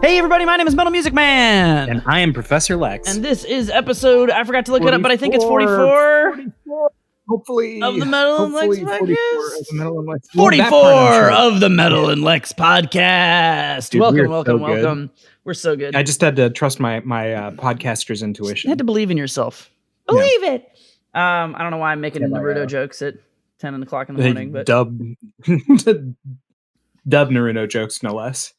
Hey everybody, my name is MetalMusicMan. And I am Professor Lex. And this is episode, I forgot to look it up, but I think it's 44. Hopefully. Of the Metal and Lex podcast. 44 of the Metal and Lex podcast. Dude, welcome. We're so good. I just had to trust my podcaster's intuition. You had to believe in yourself. Believe it. I don't know why I'm making Naruto jokes at 10 o'clock in the morning, but dub Naruto jokes, no less.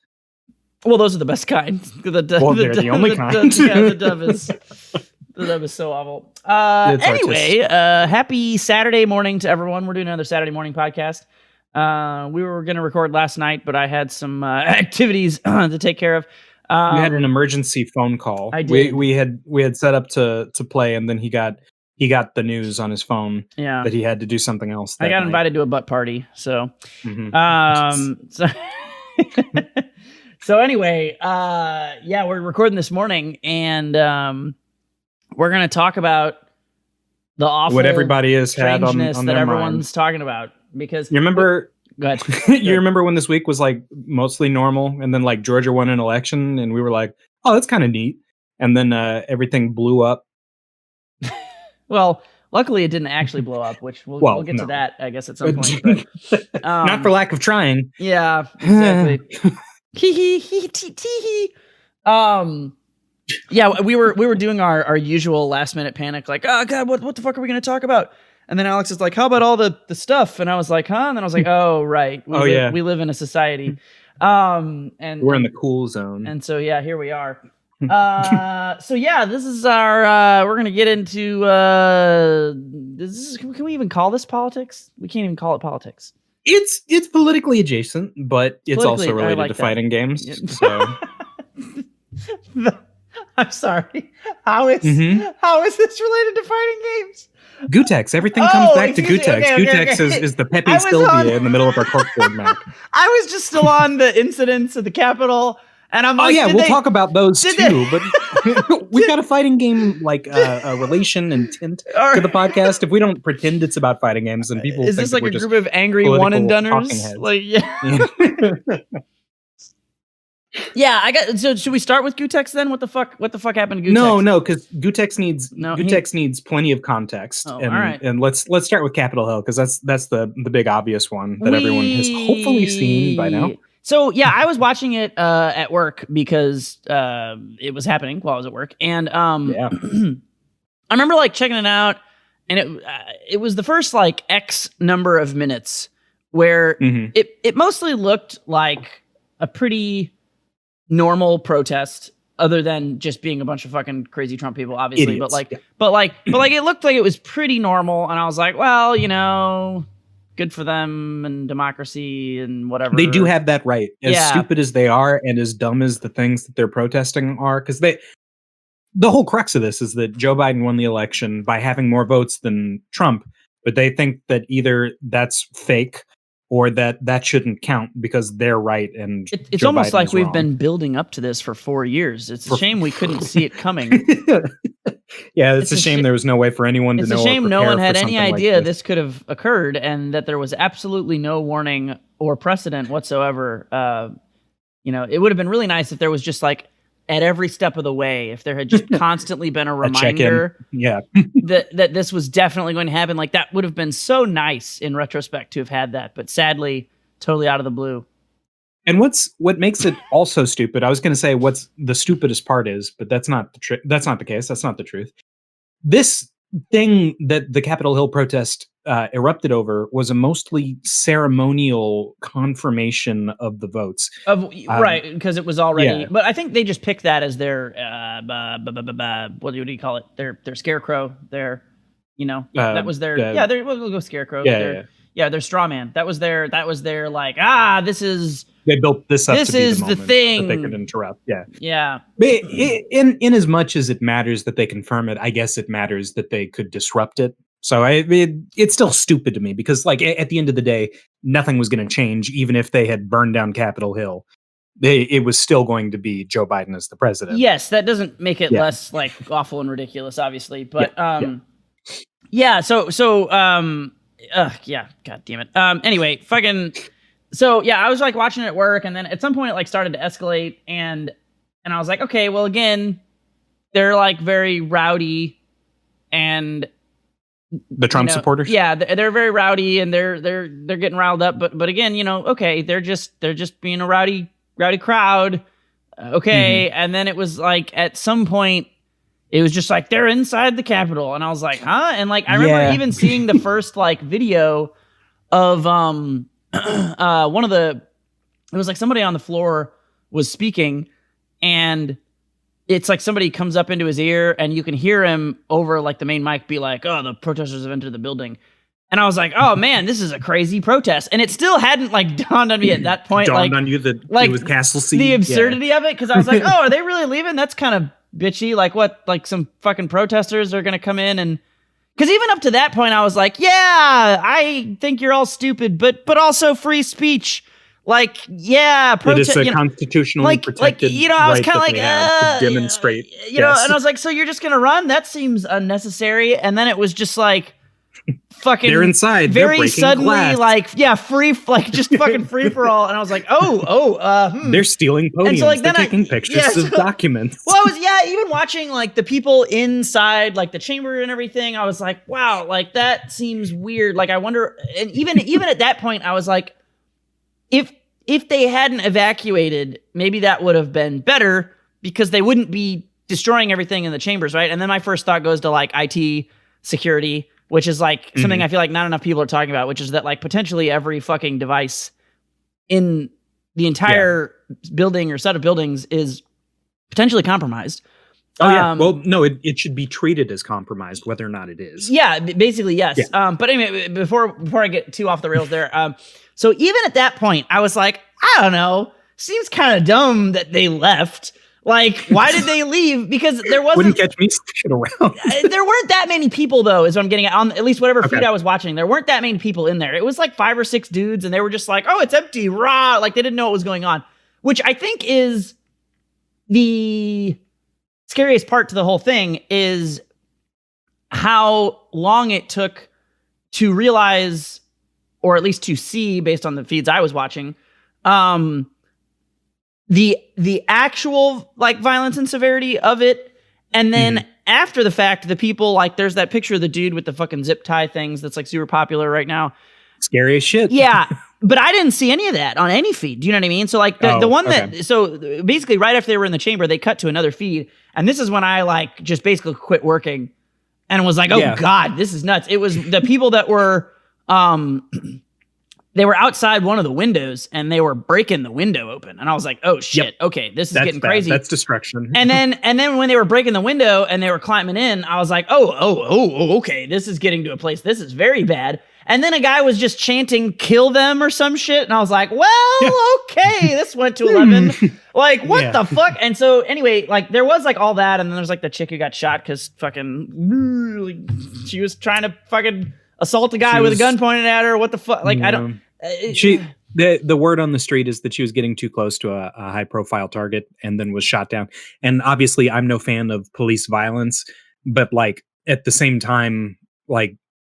Well, those are the best kind. They're the only kind. The dub is so awful. Anyway, happy Saturday morning to everyone. We're doing another Saturday morning podcast. We were going to record last night, but I had some activities to take care of. We had an emergency phone call. I did. We had set up to play, and then he got the news on his phone that he had to do something else. I got invited to a butt party, so So anyway, we're recording this morning, and we're going to talk about the awful what everybody has had on that their everyone's mind. talking about. Because you remember, go ahead. You remember when this week was like mostly normal, and then like Georgia won an election, and we were like, "Oh, that's kind of neat," and then everything blew up. Well, luckily it didn't actually blow up, which we'll get to that, I guess, at some point. But, not for lack of trying. Yeah, exactly. We were doing our usual last minute panic, like, oh god, what the fuck are we gonna talk about? And then Alex is like, how about all the stuff? And I was like, huh? And then I was like, oh right, we live in a society, and we're in the cool zone. And so here we are. This is our we're gonna get into can we even call this politics? We can't even call it politics. It's politically adjacent, but it's also related to fighting games. So I'm sorry. How is this related to fighting games? Gutex. Everything comes back to Gutex. Gutex is the Pepe Sylvia in the middle of our corkboard map. I was just still on the incidents of the Capitol. And I'm like, we'll talk about those too. But we've got a fighting game like a relation and tint to the podcast. If we don't pretend it's about fighting games, then people is this like a group of angry one and doneers? Like, I got. So should we start with Gutex then? What the fuck happened to Gutex? No, because Gutex needs plenty of context. Oh, and, all right. And let's start with Capitol Hill because that's the big obvious one that everyone has hopefully seen by now. So I was watching it at work because it was happening while I was at work, and I remember like checking it out, and it was the first like X number of minutes where it mostly looked like a pretty normal protest, other than just being a bunch of fucking crazy Trump people, obviously. Idiots. But it looked like it was pretty normal, and I was like, well, good for them and democracy and whatever. They do have that right. As stupid as they are and as dumb as the things that they're protesting are, because the whole crux of this is that Joe Biden won the election by having more votes than Trump, but they think that either that's fake or that shouldn't count because they're right and it's Joe almost Biden's like we've wrong. Been building up to this for 4 years. It's a shame we couldn't see it coming. Yeah, it's a shame there was no way for anyone to know. It's a shame no one had any idea like this could have occurred, and that there was absolutely no warning or precedent whatsoever. It would have been really nice if there was just like at every step of the way, if there had just constantly been a reminder that this was definitely going to happen. Like that would have been so nice in retrospect to have had that, but sadly, totally out of the blue. And what makes it also stupid? I was going to say what's the stupidest part is, but that's not the that's not the case. That's not the truth. This thing that the Capitol Hill protest erupted over was a mostly ceremonial confirmation of the votes. Right, because it was already. But I think they just picked that as their what do you call it? Their scarecrow. Their that was their we'll go scarecrow. Their straw man. That was their like this is. They built this up. This to be is the thing that they could interrupt. Yeah. In as much as it matters that they confirm it, I guess it matters that they could disrupt it. So it's still stupid to me because, like, at the end of the day, nothing was going to change, even if they had burned down Capitol Hill. It was still going to be Joe Biden as the president. Yes, that doesn't make it less like awful and ridiculous, obviously. But God damn it. Anyway, fucking. So I was like watching it at work, and then at some point it like started to escalate, and And I was like, okay, well, again, they're like very rowdy, and the Trump supporters. Yeah, they're very rowdy, and they're getting riled up. But again, okay, they're just being a rowdy crowd. Okay, and then it was like at some point, it was just like they're inside the Capitol, and I was like, huh? And like I remember even seeing the first like video of one of the, it was like somebody on the floor was speaking, and it's like somebody comes up into his ear, and you can hear him over like the main mic be like, oh, the protesters have entered the building. And I was like, oh man, this is a crazy protest. And it still hadn't like dawned on me at that point. Dawned on you that it was Castle C. The absurdity of it. Cause I was like, oh, are they really leaving? That's kind of bitchy. Like what, like some fucking protesters are going to come in and, cause even up to that point, I was like, yeah, I think you're all stupid, but also free speech. Like, yeah, it is a constitutionally protected I was kind of like, to demonstrate, and I was like, so you're just gonna run? That seems unnecessary. And then it was just like, fucking, they're inside, very they're suddenly, glass. like, free, like just fucking free for all. And I was like, they're stealing podiums. So, like, they're taking pictures of documents. Well, I was even watching like the people inside, like the chamber and everything. I was like, wow, like that seems weird. Like I wonder, and even at that point, I was like, if they hadn't evacuated, maybe that would have been better because they wouldn't be destroying everything in the chambers, right? And then my first thought goes to like IT security, which is like something I feel like not enough people are talking about, which is that like potentially every fucking device in the entire building or set of buildings is potentially compromised. Oh, yeah. Well, no, it should be treated as compromised, whether or not it is. Yeah, basically, yes. Yeah. But anyway, before I get too off the rails there, so even at that point, I was like, I don't know, seems kind of dumb that they left. Like, why did they leave? Because there wasn't... Wouldn't catch me sticking around. There weren't that many people, though, is what I'm getting at. On at least whatever feed I was watching, there weren't that many people in there. It was like 5 or 6 dudes, and they were just like, oh, it's empty, rah. Like, they didn't know what was going on. Which I think is the scariest part to the whole thing, is how long it took to realize, or at least to see, based on the feeds I was watching, the actual like violence and severity of it. And then after the fact, the people, like, there's that picture of the dude with the fucking zip tie things that's like super popular right now. Scary as shit. Yeah. But I didn't see any of that on any feed. Do you know what I mean? So like the one that, so basically right after they were in the chamber, they cut to another feed. And this is when I like just basically quit working and was like, oh God, this is nuts. It was the people that were, they were outside one of the windows and they were breaking the window open. And I was like, oh shit. Okay. This is getting crazy. That's destruction. And then when they were breaking the window and they were climbing in, I was like, oh, okay. This is getting to a place. This is very bad. And then a guy was just chanting, kill them or some shit. And I was like, well, okay, this went to 11. Like, what the fuck? And so anyway, like there was like all that. And then there's like the chick who got shot because fucking, she was trying to fucking assault a guy with a gun pointed at her. What the fuck? Like, I don't. The word on the street is that she was getting too close to a high profile target and then was shot down. And obviously I'm no fan of police violence, but like at the same time, like,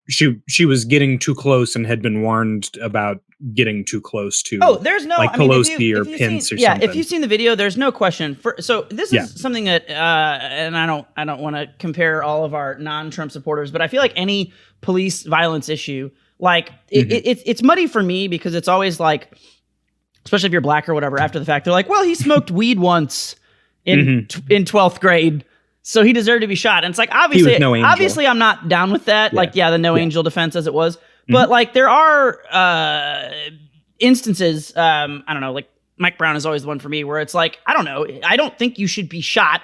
she was getting too close and had been warned about getting too close to there's no like Pelosi or Pence or something. If you've seen the video, there's no question. So this is something that and I don't want to compare all of our non-Trump supporters, but I feel like any police violence issue, like it's muddy for me because it's always like, especially if you're black or whatever, after the fact, they're like, well, he smoked weed once in 12th grade. So he deserved to be shot. And it's like, obviously I'm not down with that. Yeah. Like, the no angel defense as it was. But like there are instances, I don't know, like Mike Brown is always the one for me where it's like, I don't know. I don't think you should be shot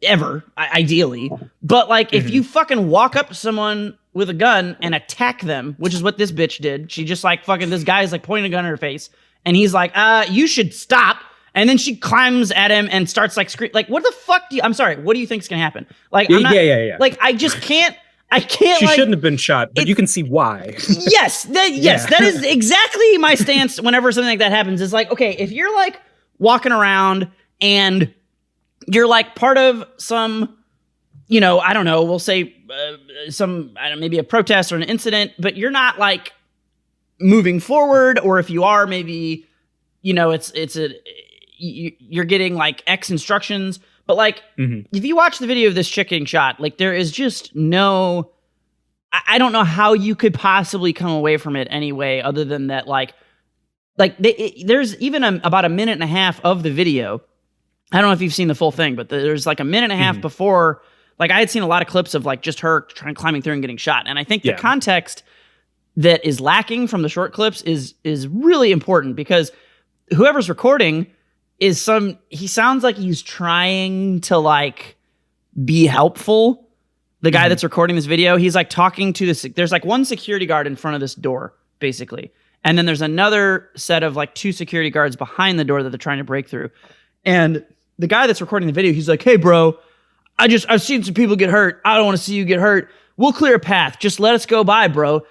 ever, ideally. But like if you fucking walk up to someone with a gun and attack them, which is what this bitch did. She just like fucking, this guy is like pointing a gun at her face. And he's like, you should stop. And then she climbs at him and starts like screaming. Like, what the fuck I'm sorry, what do you think is going to happen? Like, I'm not, like, I just can't. She shouldn't have been shot, but you can see why. Yes, that is exactly my stance whenever something like that happens. Is like, okay, if you're like walking around and you're like part of some, I don't know, we'll say maybe a protest or an incident, but you're not like moving forward, or if you are, maybe, it's a, you're getting like X instructions. But like, if you watch the video of this chick getting shot, like there is just no, I don't know how you could possibly come away from it anyway, other than that, there's even about a minute and a half of the video. I don't know if you've seen the full thing, but there's like a minute and a half before, like I had seen a lot of clips of like just her climbing through and getting shot. And I think the context that is lacking from the short clips is really important, because whoever's recording he sounds like he's trying to like be helpful. The guy that's recording this video, he's like talking to there's like one security guard in front of this door, basically. And then there's another set of like 2 security guards behind the door that they're trying to break through. And the guy that's recording the video, he's like, "Hey bro, I've seen some people get hurt. I don't want to see you get hurt. We'll clear a path. Just let us go by, bro.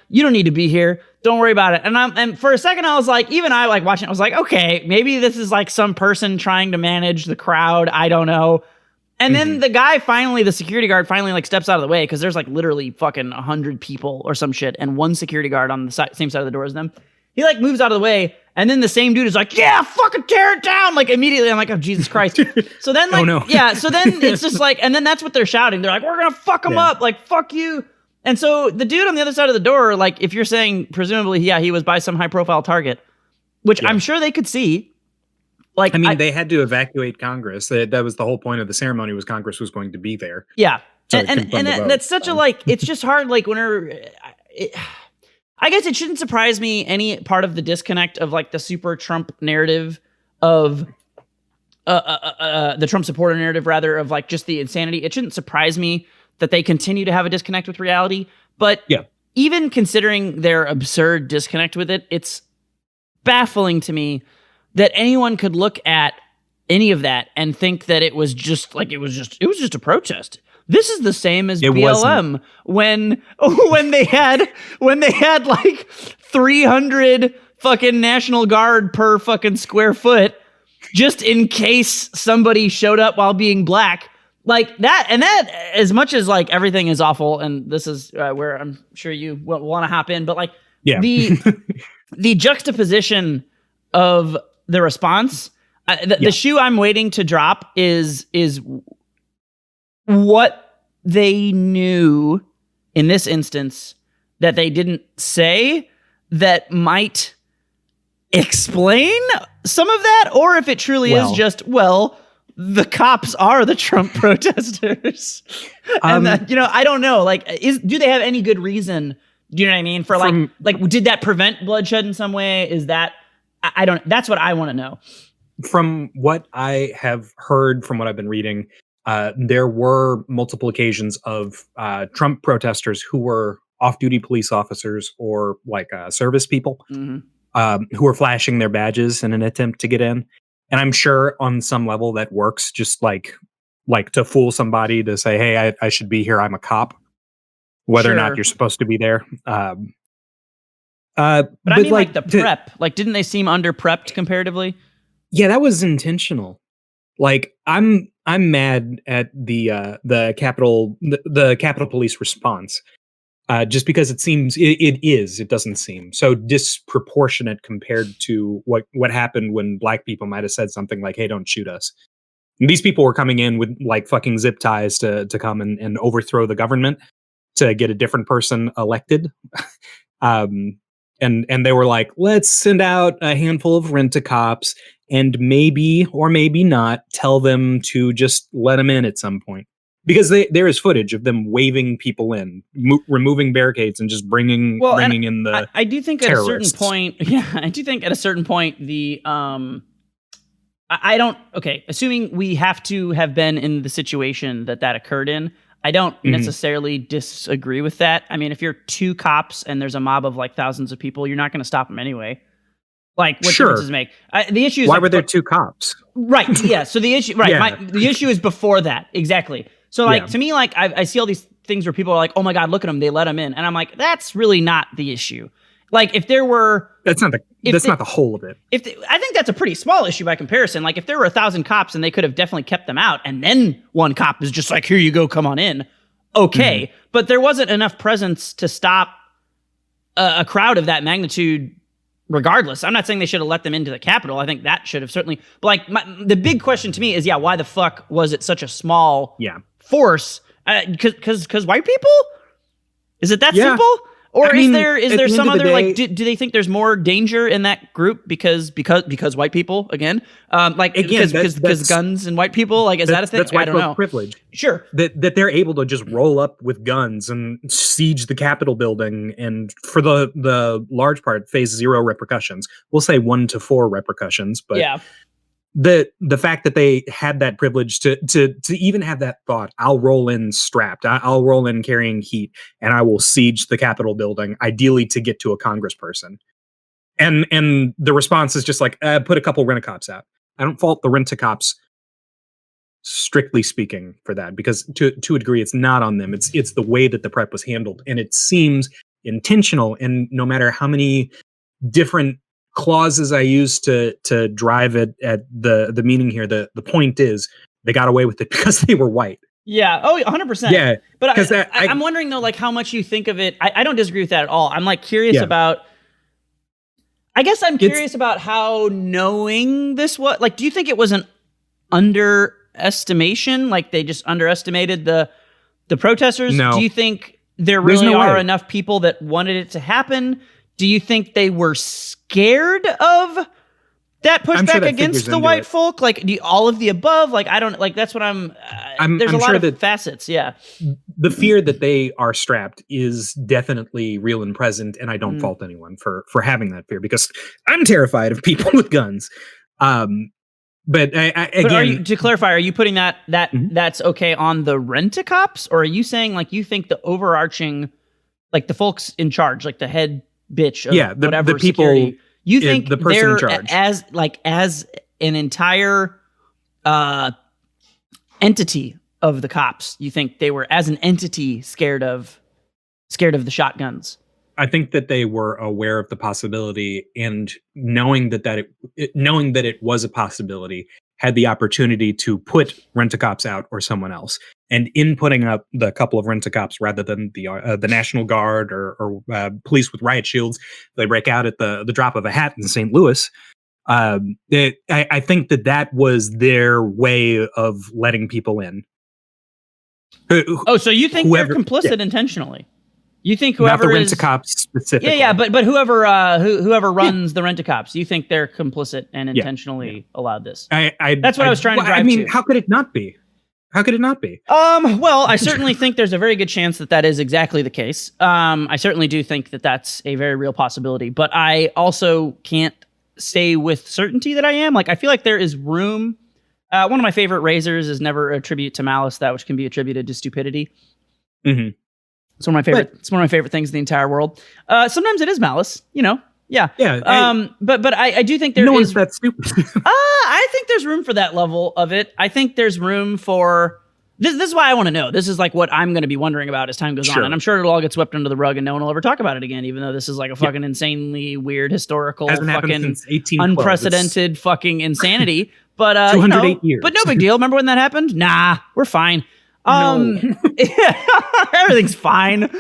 You don't need to be here. Don't worry about it." And for a second I was like, even I like watching it, I was like, okay, maybe this is like some person trying to manage the crowd. I don't know. And then the security guard finally like steps out of the way, because there's like literally fucking 100 people or some shit, and one security guard on the same side of the door as them. He like moves out of the way, and then the same dude is like, "Yeah, fucking tear it down!" Like immediately, I'm like, "Oh Jesus Christ!" So then like, so then it's just like, and then that's what they're shouting. They're like, "We're gonna fuck him up!" Like, "Fuck you!" And so the dude on the other side of the door, like, if you're saying presumably, he was by some high profile target, which I'm sure they could see. Like, I mean, they had to evacuate Congress. That was the whole point of the ceremony, was Congress was going to be there. Yeah. And that's such a, like, it's just hard. Like, whenever, I guess it shouldn't surprise me any part of the disconnect of like the super Trump narrative of, the Trump supporter narrative rather, of like just the insanity. It shouldn't surprise me that they continue to have a disconnect with reality. But even considering their absurd disconnect with it, it's baffling to me that anyone could look at any of that and think that it was just a protest. This is the same as BLM when they had like 300 fucking National Guard per fucking square foot, just in case somebody showed up while being black. Like that, and that, as much as like everything is awful, and this is where I'm sure you want to hop in, but like the juxtaposition of the response, the shoe I'm waiting to drop is what they knew in this instance that they didn't say that might explain some of that, or if it truly is just, the cops are the Trump protesters. And that, I don't know. Like, do they have any good reason? Do you know what I mean? For like, did that prevent bloodshed in some way? Is that, I don't, that's what I want to know. From what I have heard, from what I've been reading, there were multiple occasions of Trump protesters who were off-duty police officers or like service people who were flashing their badges in an attempt to get in. And I'm sure on some level that works, just like to fool somebody to say, "Hey, I should be here. I'm a cop," whether or not you're supposed to be there. But I mean, like the prep, like, didn't they seem under prepped comparatively? Yeah, that was intentional. Like, I'm mad at the Capitol Police response, just because it doesn't seem so disproportionate compared to what happened when black people might have said something like, "Hey, don't shoot us." And these people were coming in with like fucking zip ties to come and overthrow the government to get a different person elected. And they were like, "Let's send out a handful of rent-a-cops and maybe or maybe not tell them to just let them in at some point." Because there is footage of them waving people in, removing barricades, and just bringing in the I do think terrorists. At a certain point, I do think at a certain point the assuming we have to have been in the situation that occurred in, I don't necessarily disagree with that. I mean, if you're 2 cops and there's a mob of like thousands of people, you're not going to stop them anyway. Like, what difference does it make? The issue is, why were there 2 cops? Right. Yeah. So the issue, the issue is before that. Exactly. So like, to me, like I see all these things where people are like, "Oh my God, look at them. They let them in." And I'm like, that's really not the issue. Like, if there were, that's not the whole of it. I think that's a pretty small issue by comparison. Like, if there were 1,000 cops and they could have definitely kept them out, and then one cop is just like, "Here you go, come on in." Okay. But there wasn't enough presence to stop a crowd of that magnitude regardless. I'm not saying they should have let them into the Capitol. I think that should have certainly. But like the big question to me is, why the fuck was it such a small force? Because white people? Is it that simple? Or is there some other like? Do they think there's more danger in that group because white people again? Because guns and white people, like, is that a thing? That's white I don't know. Privilege. Sure. That they're able to just roll up with guns and siege the Capitol building, and for the large part face 0 repercussions. We'll say 1 to 4 repercussions, but the fact that they had that privilege to even have that thought, I'll roll in strapped, I'll roll in carrying heat, and I will siege the Capitol building, ideally to get to a congressperson. And the response is just like, put a couple rent-a-cops out. I don't fault the rent-a-cops, strictly speaking, for that, because to a degree, it's not on them. It's the way that the prep was handled, and it seems intentional. And no matter how many different clauses I use to drive it at the meaning here, the point is they got away with it because they were white. Yeah. Oh, 100%. Yeah. But I'm wondering though, like, how much you think of it. I don't disagree with that at all. I'm like curious about. I guess I'm curious about how knowing this was. Like, do you think it was an underestimation? Like they just underestimated the protesters? No. Do you think there really are enough people that wanted it to happen? Do you think they were scared of that pushback against the white folk? Like, all of the above? Like, I don't, like, that's what there's a lot of facets. Yeah. The fear that they are strapped is definitely real and present. And I don't fault anyone for having that fear, because I'm terrified of people with guns. But again, to clarify, are you putting that's okay on the rent-a-cops, or are you saying like you think the overarching, like the folks in charge, like the head bitch of whatever the people, security, you think the person in charge, as an entire entity of the cops, you think they were as an entity scared of the shotguns? I think that they were aware of the possibility, and knowing that it was a possibility, had the opportunity to put rent-a-cops out or someone else. And in putting up the couple of rent-a-cops rather than the National Guard or police with riot shields, they break out at the drop of a hat in St. Louis. I think that was their way of letting people in. So you think they're complicit intentionally? You think whoever not the rent-a-cops specifically? Yeah, but whoever runs the rent-a-cops, you think they're complicit and intentionally allowed this? That's what I was trying to drive to. I mean, how could it not be? How could it not be? Well, I certainly think there's a very good chance that is exactly the case. I certainly do think that that's a very real possibility, but I also can't say with certainty that I am. Like, I feel like there is room. One of my favorite razors is never attribute to malice that which can be attributed to stupidity. Mm-hmm. It's one of my favorite things in the entire world. Sometimes it is malice, Yeah. Yeah. But I do think there is. No one's that stupid. I think there's room for that level of it. I think there's room for this. This is why I want to know. This is like what I'm going to be wondering about as time goes on, and I'm sure it'll all get swept under the rug, and no one will ever talk about it again. Even though this is like a fucking insanely weird historical, fucking unprecedented fucking insanity. But 208 years. But no big deal. Remember when that happened? Nah, we're fine. Everything's fine.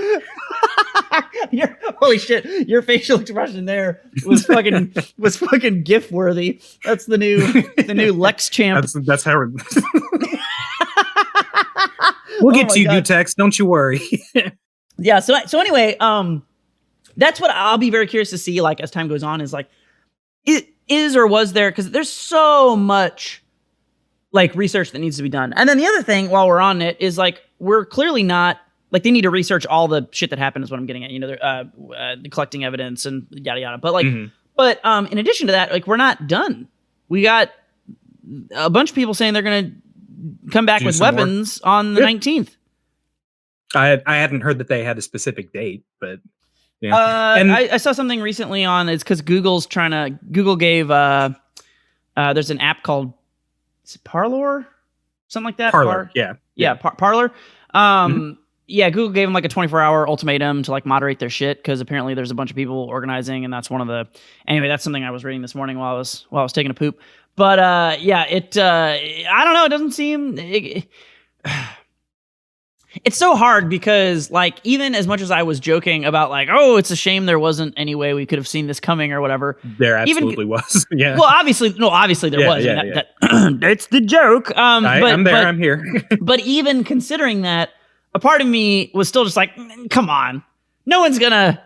Holy shit! Your facial expression there was fucking GIF worthy. That's the new Lex champ. That's how we'll get to you, Gutex. Don't you worry. Yeah. So anyway, that's what I'll be very curious to see. Like as time goes on, is like, is or was there? Because there's so much like research that needs to be done. And then the other thing while we're on it is like, we're clearly not like, they need to research all the shit that happened is what I'm getting at, they're collecting evidence and yada, yada. But like, in addition to that, like, we're not done. We got a bunch of people saying they're going to come back with weapons on the 19th. I hadn't heard that they had a specific date, but yeah. And I saw something recently it's because Google gave, there's an app called, is it Parler? Something like that? Parler, Parler. Yeah, Google gave them like a 24-hour ultimatum to like moderate their shit because apparently there's a bunch of people organizing, and that's one of the. Anyway, that's something I was reading this morning while I was taking a poop. But I don't know. It doesn't seem. It's so hard because, like, even as much as I was joking about, like, oh, it's a shame there wasn't any way we could have seen this coming or whatever. There absolutely was. Yeah. Well, obviously there was. Yeah, That's the joke. I'm here. But even considering that, a part of me was still just like, come on, no one's gonna.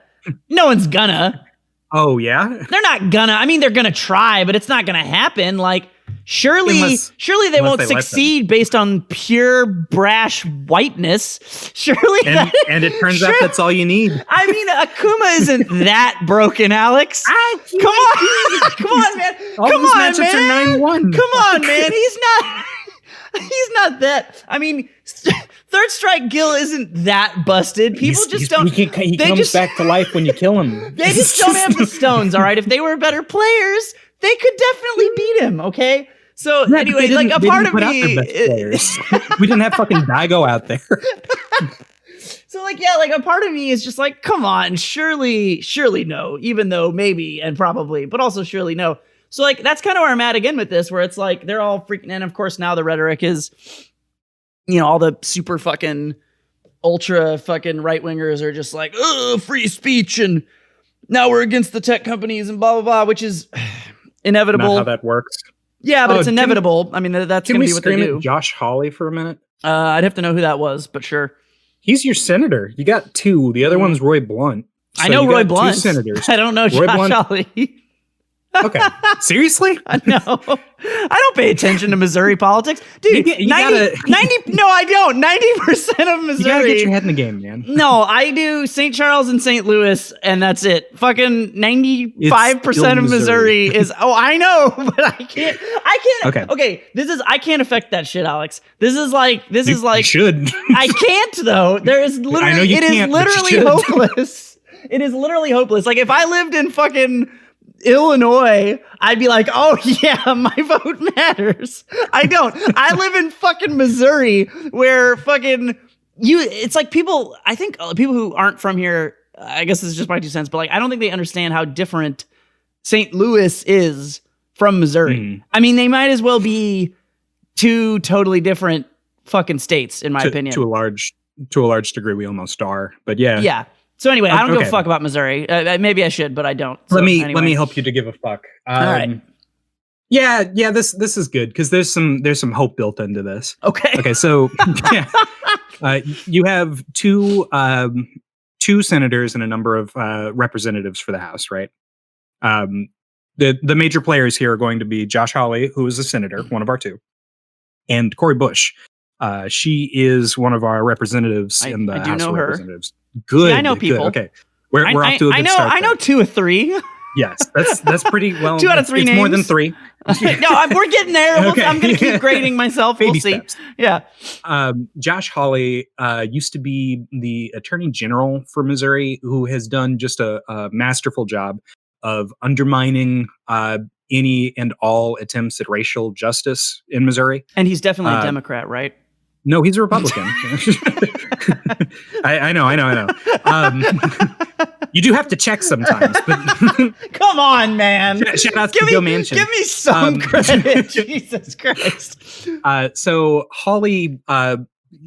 Oh yeah, they're not gonna. I mean, they're gonna try, but it's not gonna happen. Like, surely they won't succeed based on pure brash whiteness. Surely, and it turns out that's all you need. I mean, Akuma isn't that broken, Alex. Come on, man. Come on, man. 9-1. Come on, man. He's not that. I mean, Third Strike Gil isn't that busted. People don't. He comes back to life when you kill him. They just don't have the stones. All right. If they were better players, they could definitely beat him. Okay. So anyway, like a part of me, we didn't have fucking Daigo out there. So like, yeah, like a part of me is just like, come on, surely no, even though maybe and probably, but also surely no. So like, that's kind of where I'm at again with this, where it's like, they're all freaking, and of course now the rhetoric is, you know, all the super fucking ultra fucking right wingers are just like, oh, free speech. And now we're against the tech companies and blah, blah, blah, which is inevitable. Not how that works. Yeah, but it's inevitable. I mean, that's going to be what they do. At Josh Hawley for a minute? I'd have to know who that was, but sure. He's your senator. You got two. The other one's Roy Blunt. So I know Roy Blunt. Two senators. I don't know Josh Hawley. Okay. Seriously? No. I don't pay attention to Missouri politics. Dude, you 90, no, I don't. 90% of Missouri. You gotta get your head in the game, man. No, I do St. Charles and St. Louis, and that's it. Fucking 95% of Missouri is, I know, but I can't. Okay, I can't affect that shit, Alex. This is like. You should. I can't, though. There is literally, I know you can't, literally hopeless. It is literally hopeless. Like, if I lived in fucking Illinois, I'd be like, oh yeah, my vote matters. I don't. I live in fucking Missouri, where fucking it's like I think people who aren't from here, I guess this is just my 2 cents, but like, I don't think they understand how different St. Louis is from Missouri. I mean, they might as well be two totally different fucking states, in my opinion. To a large degree, we almost are, but yeah. Yeah. So anyway, I don't give a fuck about Missouri. Maybe I should, but I don't. So let me help you to give a fuck. All right. Yeah. This is good because there's some hope built into this. Okay. So yeah, you have two senators and a number of representatives for the House, right? The major players here are going to be Josh Hawley, who is a senator, one of our two, and Cori Bush. She is one of our representatives in the House of Representatives. Good. I know people. Good. Okay. We're off to a good start. I know 2 of 3. Yes, that's pretty well. 2 out of 3 names. More than 3. No, we're getting there. Okay. I'm going to keep grading myself. We'll see. Steps. Yeah. Josh Hawley used to be the Attorney General for Missouri, who has done just a masterful job of undermining any and all attempts at racial justice in Missouri. And he's definitely a Democrat, right? No, he's a Republican. I know. You do have to check sometimes. But come on, man. Shout out to Joe Manchin. Give me some credit. Jesus Christ. So Hawley,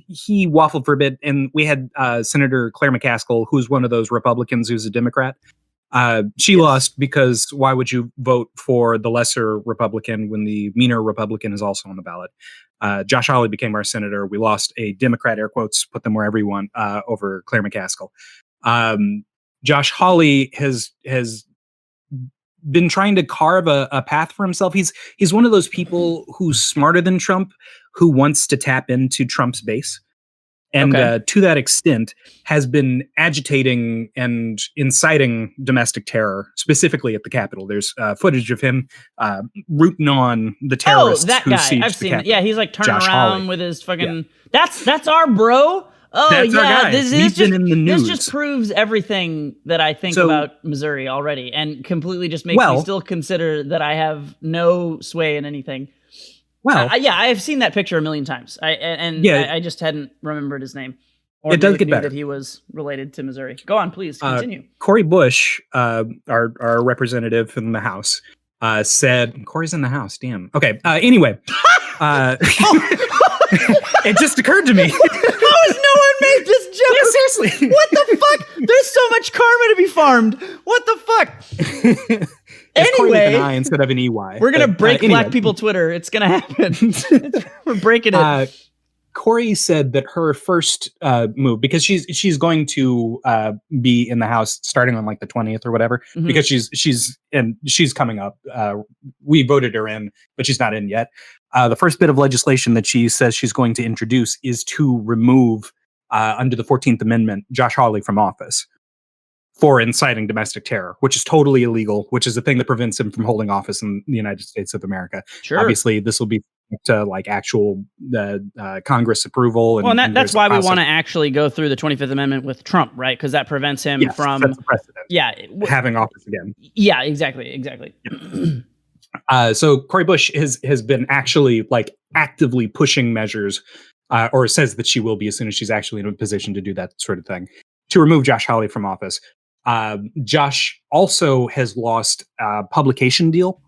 he waffled for a bit, and we had Senator Claire McCaskill, who's one of those Republicans who's a Democrat. She lost because why would you vote for the lesser Republican when the meaner Republican is also on the ballot? Josh Hawley became our senator. We lost a Democrat, air quotes, put them wherever you want, over Claire McCaskill. Josh Hawley has been trying to carve a path for himself. He's one of those people who's smarter than Trump, who wants to tap into Trump's base. And to that extent, has been agitating and inciting domestic terror, specifically at the Capitol. There's footage of him rooting on the terrorists. Oh, that guy! I've seen it. Yeah, he's like turning around with his fucking. Yeah. That's our bro. Oh, that's our guy. He's been in the news. This just proves everything that I think about Missouri already, and completely just makes me still consider that I have no sway in anything. Well, yeah, I have seen that picture a million times. I just hadn't remembered his name. Or it does get better. That he was related to Missouri. Go on, please continue. Cori Bush, our representative in the House, said, Corey's in the House. Damn. Okay. Anyway, it just occurred to me. How is no one Seriously. What the fuck? There's so much karma to be farmed. What the fuck? Anyway, an I instead of an EY. We're going to break black people Twitter. It's going to happen. We're breaking it. Corey said that her first move, because she's going to be in the House starting on like the 20th or whatever, because she's coming up. We voted her in, but she's not in yet. The first bit of legislation that she says she's going to introduce is to remove, under the 14th Amendment, Josh Hawley from office for inciting domestic terror, which is totally illegal, which is the thing that prevents him from holding office in the United States of America. Sure. Obviously, this will be to like actual Congress approval. And that's why we want to actually go through the 25th Amendment with Trump, right? Because that prevents him from having office again. Yeah, exactly. Yeah. So Cori Bush has been actually like actively pushing measures, or says that she will be as soon as she's actually in a position to do that sort of thing, to remove Josh Hawley from office. Josh also has lost a publication deal.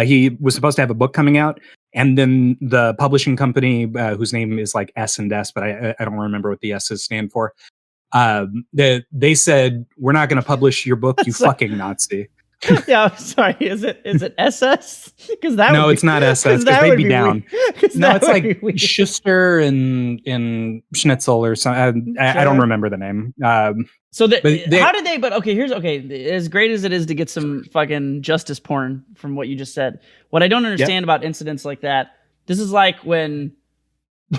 He was supposed to have a book coming out, and then the publishing company, whose name is like S and S, but I don't remember what the S's stand for. They said, "We're not going to publish your book, you fucking Nazi." Yeah, I'm sorry. Is it SS? Because it's not SS. Because they'd be down. No, it's like Schuster and Schnitzel or something. I don't remember the name. How did they? But okay. As great as it is to get some fucking justice porn from what you just said, what I don't understand about incidents like that. This is like when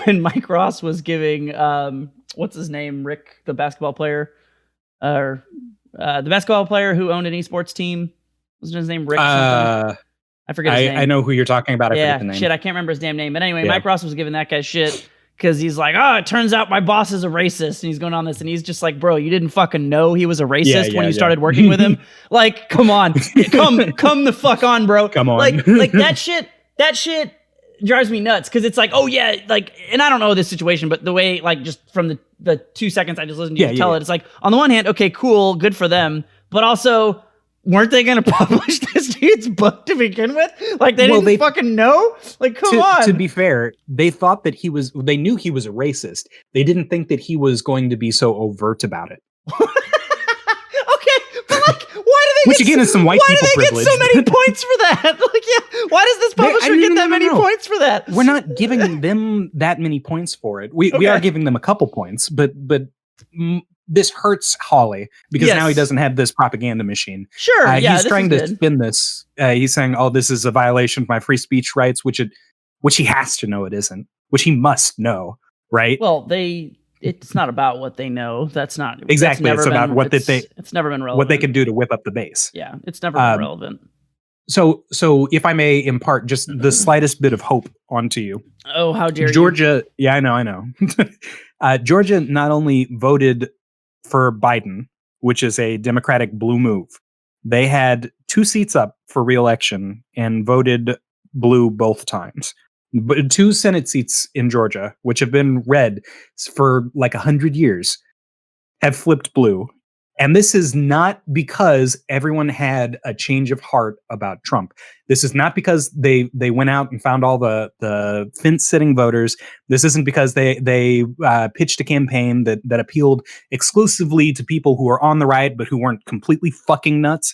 Mike Ross was giving what's his name, Rick, the basketball player, or the basketball player who owned an esports team. Wasn't his name Rick? I forget his name. I know who you're talking about. I forget the name. Shit, I can't remember his damn name. But anyway, Mike Ross was giving that guy shit because he's like, oh, it turns out my boss is a racist, and he's going on this, and he's just like, bro, you didn't fucking know he was a racist when you started working with him. Like, come on, come the fuck on, bro. Come on, like that shit drives me nuts because it's like, oh yeah, like, and I don't know this situation, but the way, like, just from the 2 seconds I just listened to you tell it, it's like, on the one hand, okay, cool, good for them, but also, weren't they going to publish this dude's book to begin with? Like, they didn't fucking know? Like, come on. To be fair, they thought that they knew he was a racist. They didn't think that he was going to be so overt about it. Which again is some white people privilege. Why do they get so many points for that? Like, yeah, why does this publisher get that many points for that? We're not giving them that many points for it. We are giving them a couple points, but this hurts Hawley because now he doesn't have this propaganda machine. Sure, he's trying to spin this. He's saying, "Oh, this is a violation of my free speech rights," which he has to know it isn't, which he must know, right? Well, it's not about what they know. That's not exactly. It's about what it's never been relevant. What they can do to whip up the base. Yeah, it's never been relevant. So if I may impart just the slightest bit of hope onto you. Oh, how dare Georgia? You. Yeah, I know. Georgia not only voted for Biden, which is a Democratic blue move. They had 2 seats up for re-election and voted blue both times. But 2 Senate seats in Georgia, which have been red for like 100 years, have flipped blue. And this is not because everyone had a change of heart about Trump. This is not because they went out and found all the fence-sitting voters. This isn't because they pitched a campaign that appealed exclusively to people who are on the right but who weren't completely fucking nuts.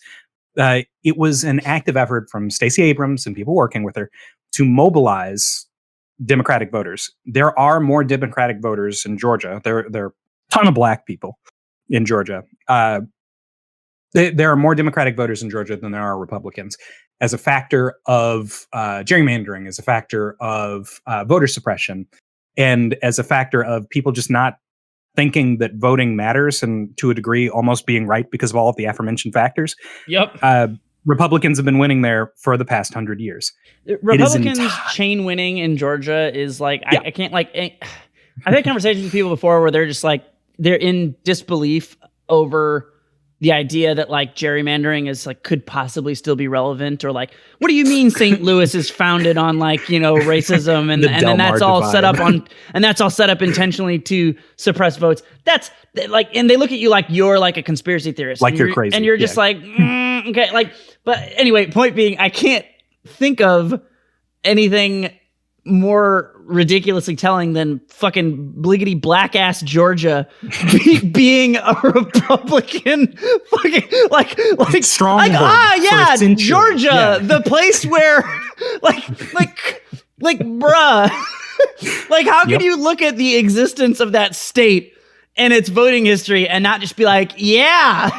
It was an active effort from Stacey Abrams and people working with her to mobilize Democratic voters. There are more Democratic voters in Georgia. There are a ton of black people in Georgia. There are more Democratic voters in Georgia than there are Republicans, as a factor of gerrymandering, as a factor of voter suppression, and as a factor of people just not thinking that voting matters, and to a degree almost being right because of all of the aforementioned factors. Yep. Republicans have been winning there for the past 100 years. Republicans chain winning in Georgia is like, I can't like, I've had conversations with people before where they're just like, they're in disbelief over the idea that like gerrymandering is like could possibly still be relevant, or like, what do you mean St. Louis is founded on like, you know, racism and then that's all set up on, and that's all set up intentionally to suppress votes. That's like, and they look at you like you're like a conspiracy theorist, like you're crazy, and you're just like, okay, like, but anyway, point being, I can't think of anything more ridiculously telling than fucking bliggity black ass Georgia being a Republican fucking like stronghold Georgia, the place where like bruh. Like, how can you look at the existence of that state and its voting history and not just be like, yeah,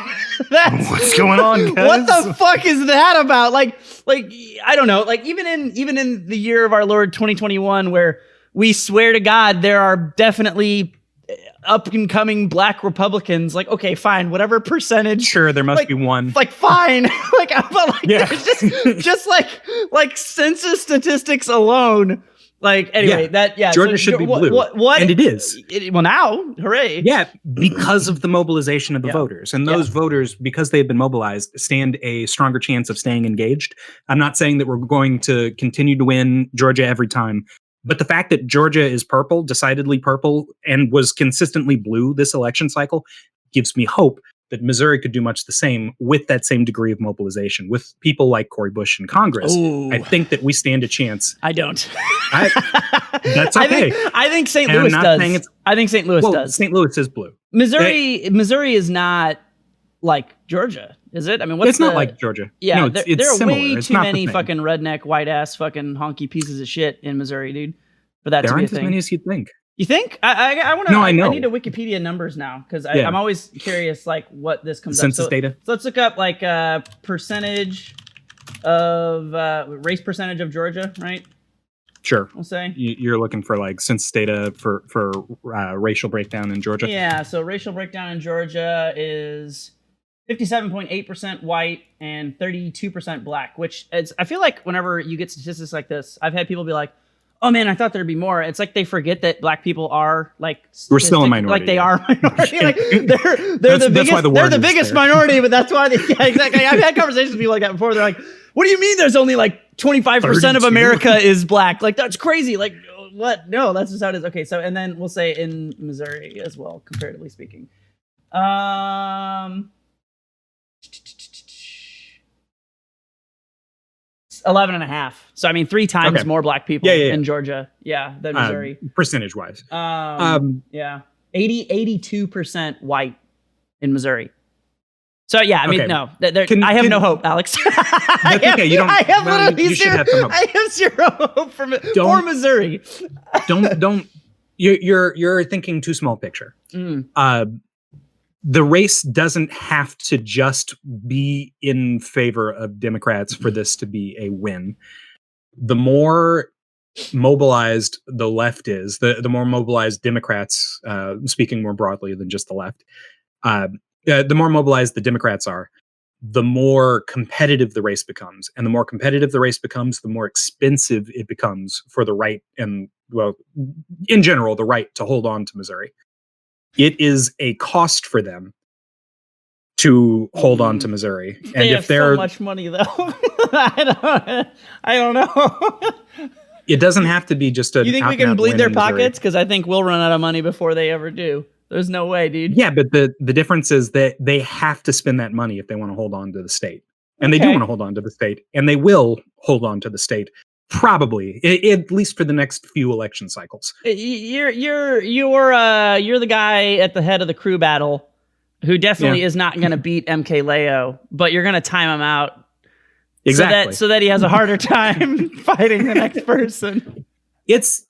that's what's going on, guys? What the fuck is that about? Like I don't know. Like even in the year of our Lord 2021, where we swear to God there are definitely up and coming black Republicans. Like, okay, fine, whatever percentage. Sure, there must be one. Like, fine. There's just like census statistics alone. Like, anyway, Georgia should be blue. What? And it is. Well, now, hooray. Yeah, because of the mobilization of the voters. And those voters, because they've been mobilized, stand a stronger chance of staying engaged. I'm not saying that we're going to continue to win Georgia every time. But the fact that Georgia is purple, decidedly purple, and was consistently blue this election cycle gives me hope that Missouri could do much the same with that same degree of mobilization. With people like Cori Bush in Congress, I think that we stand a chance. I don't. That's okay. I think St. Louis does. I think St. Louis does. St. Louis is blue. Missouri is not like Georgia, is it? I mean, it's not like Georgia. Yeah, no, there are way too many fucking redneck, white ass, fucking honky pieces of shit in Missouri, dude. For that to be a thing. There aren't as many as you'd think. You think? I want to. No, I know. I need to Wikipedia numbers now because I'm always curious, like what this comes census up. data. So let's look up like percentage of race percentage of Georgia, right? Sure. We'll say you're looking for like census data for racial breakdown in Georgia. Yeah. So racial breakdown in Georgia is 57.8% white and 32% black, which I feel like whenever you get statistics like this, I've had people be like, oh man, I thought there'd be more. It's like they forget that black people are like we're still a minority. Like they are minority. Like they're the biggest. They're the biggest minority, but that's why exactly. I've had conversations with people like that before. They're like, "What do you mean? There's only like 25% of America is black? Like that's crazy. Like what? No, that's just how it is." Okay, so and then we'll say in Missouri as well, comparatively speaking. 11.5. So I mean, 3 times more black people in Georgia, than Missouri, percentage wise. 82% white in Missouri. So yeah, I mean, no, I have no hope, Alex. That's okay. You don't. I have literally you should have some hope. I have zero hope for Missouri. don't. You're thinking too small picture. The race doesn't have to just be in favor of Democrats for this to be a win. The more mobilized the left is, the more mobilized Democrats, speaking more broadly than just the left, the more mobilized the Democrats are, the more competitive the race becomes. And the more competitive the race becomes, the more expensive it becomes for the right and, well, in general, the right to hold on to Missouri. It is a cost for them to hold on to Missouri. And they have so much money, though. I don't know. It doesn't have to be just a. You think we can bleed their pockets? Because I think we'll run out of money before they ever do. There's no way, dude. Yeah, but the difference is that they have to spend that money if they want to hold on to the state. And they do want to hold on to the state. And they will hold on to the state. Probably, at least for the next few election cycles. You're the guy at the head of the crew battle who definitely is not going to beat MK Leo, but you're going to time him out exactly so that he has a harder time fighting the next person. It's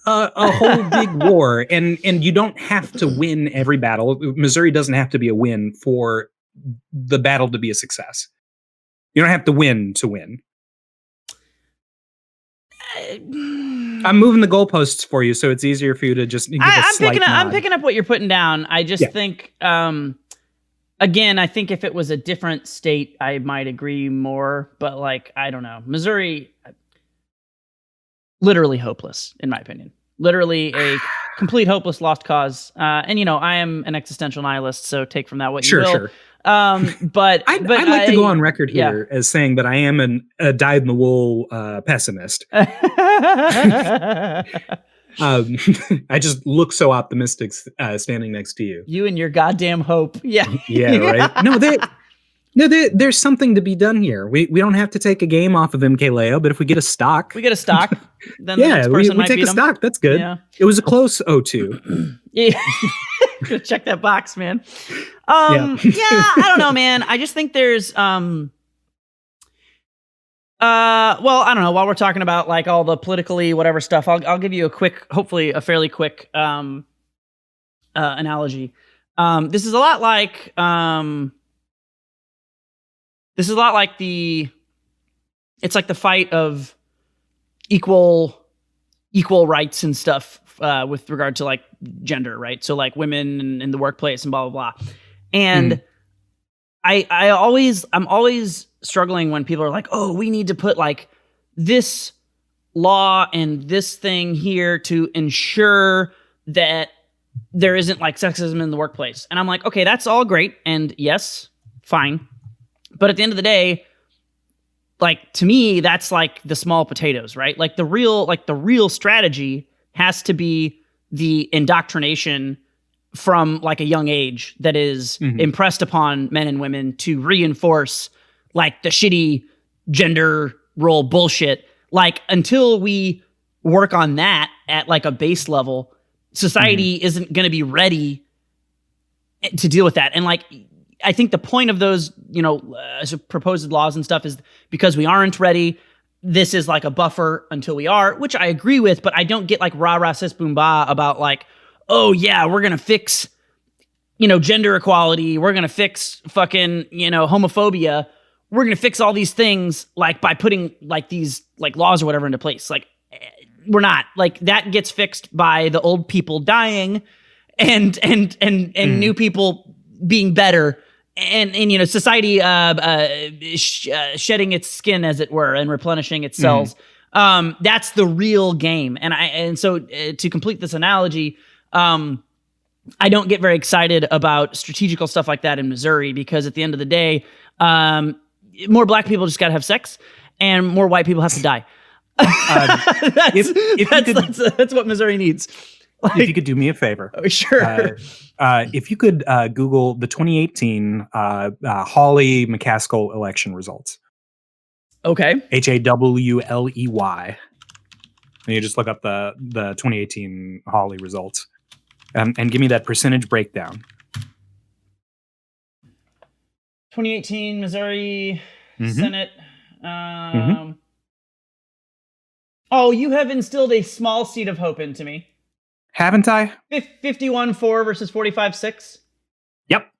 a whole big war, and you don't have to win every battle. Missouri doesn't have to be a win for the battle to be a success. You don't have to win to win. I'm moving the goalposts for you, so it's easier for you to just give I'm picking up what you're putting down. I just think, again, I think if it was a different state, I might agree more. But like, I don't know, Missouri, literally hopeless, in my opinion. Literally a complete hopeless, lost cause. And I am an existential nihilist, so take from that what you will. Sure. But I'd like to go on record here as saying that I am a dyed-in-the-wool pessimist. I just look so optimistic standing next to you. You and your goddamn hope. Yeah. Yeah, right. No, No, there's something to be done here. We don't have to take a game off of MKLeo, but if we get a stock, then the yeah, next person we might take beat a stock. That's good. Yeah. It was a close 0-2. Yeah. Check that box, man. Yeah, I don't know, man. I just think there's well, I don't know. While we're talking about like all the politically whatever stuff, I'll give you a quick, hopefully a fairly quick analogy. This is a lot like it's like the fight of equal rights and stuff with regard to like gender, right? So like women in the workplace and blah blah blah. And I'm always struggling when people are like, oh, we need to put like this law and this thing here to ensure that there isn't like sexism in the workplace. And I'm like, okay, that's all great. And yes, fine. But at the end of the day, like to me, that's like the small potatoes, right? Like the real strategy has to be the indoctrination from like a young age that is impressed upon men and women to reinforce like the shitty gender role bullshit. Like until we work on that at like a base level, society isn't going to be ready to deal with that. And like, I think the point of those, proposed laws and stuff is because we aren't ready. This is like a buffer until we are, which I agree with, but I don't get like rah rah sis boom bah about like, oh yeah, we're going to fix, gender equality. We're going to fix fucking, homophobia. We're going to fix all these things like by putting like these like laws or whatever into place. Like we're not. Like that gets fixed by the old people dying and new people being better. And society shedding its skin, as it were, and replenishing its cells. That's the real game. And so to complete this analogy, I don't get very excited about strategical stuff like that in Missouri because at the end of the day, more black people just got to have sex, and more white people have to die. That's what Missouri needs. Like, if you could do me a favor. Oh, sure. If you could Google the 2018 Hawley McCaskill election results. Okay. Hawley. And you just look up the 2018 Hawley results and give me that percentage breakdown. 2018 Missouri Senate. Oh, you have instilled a small seed of hope into me. Haven't I? 51-4 versus 45-6. Yep.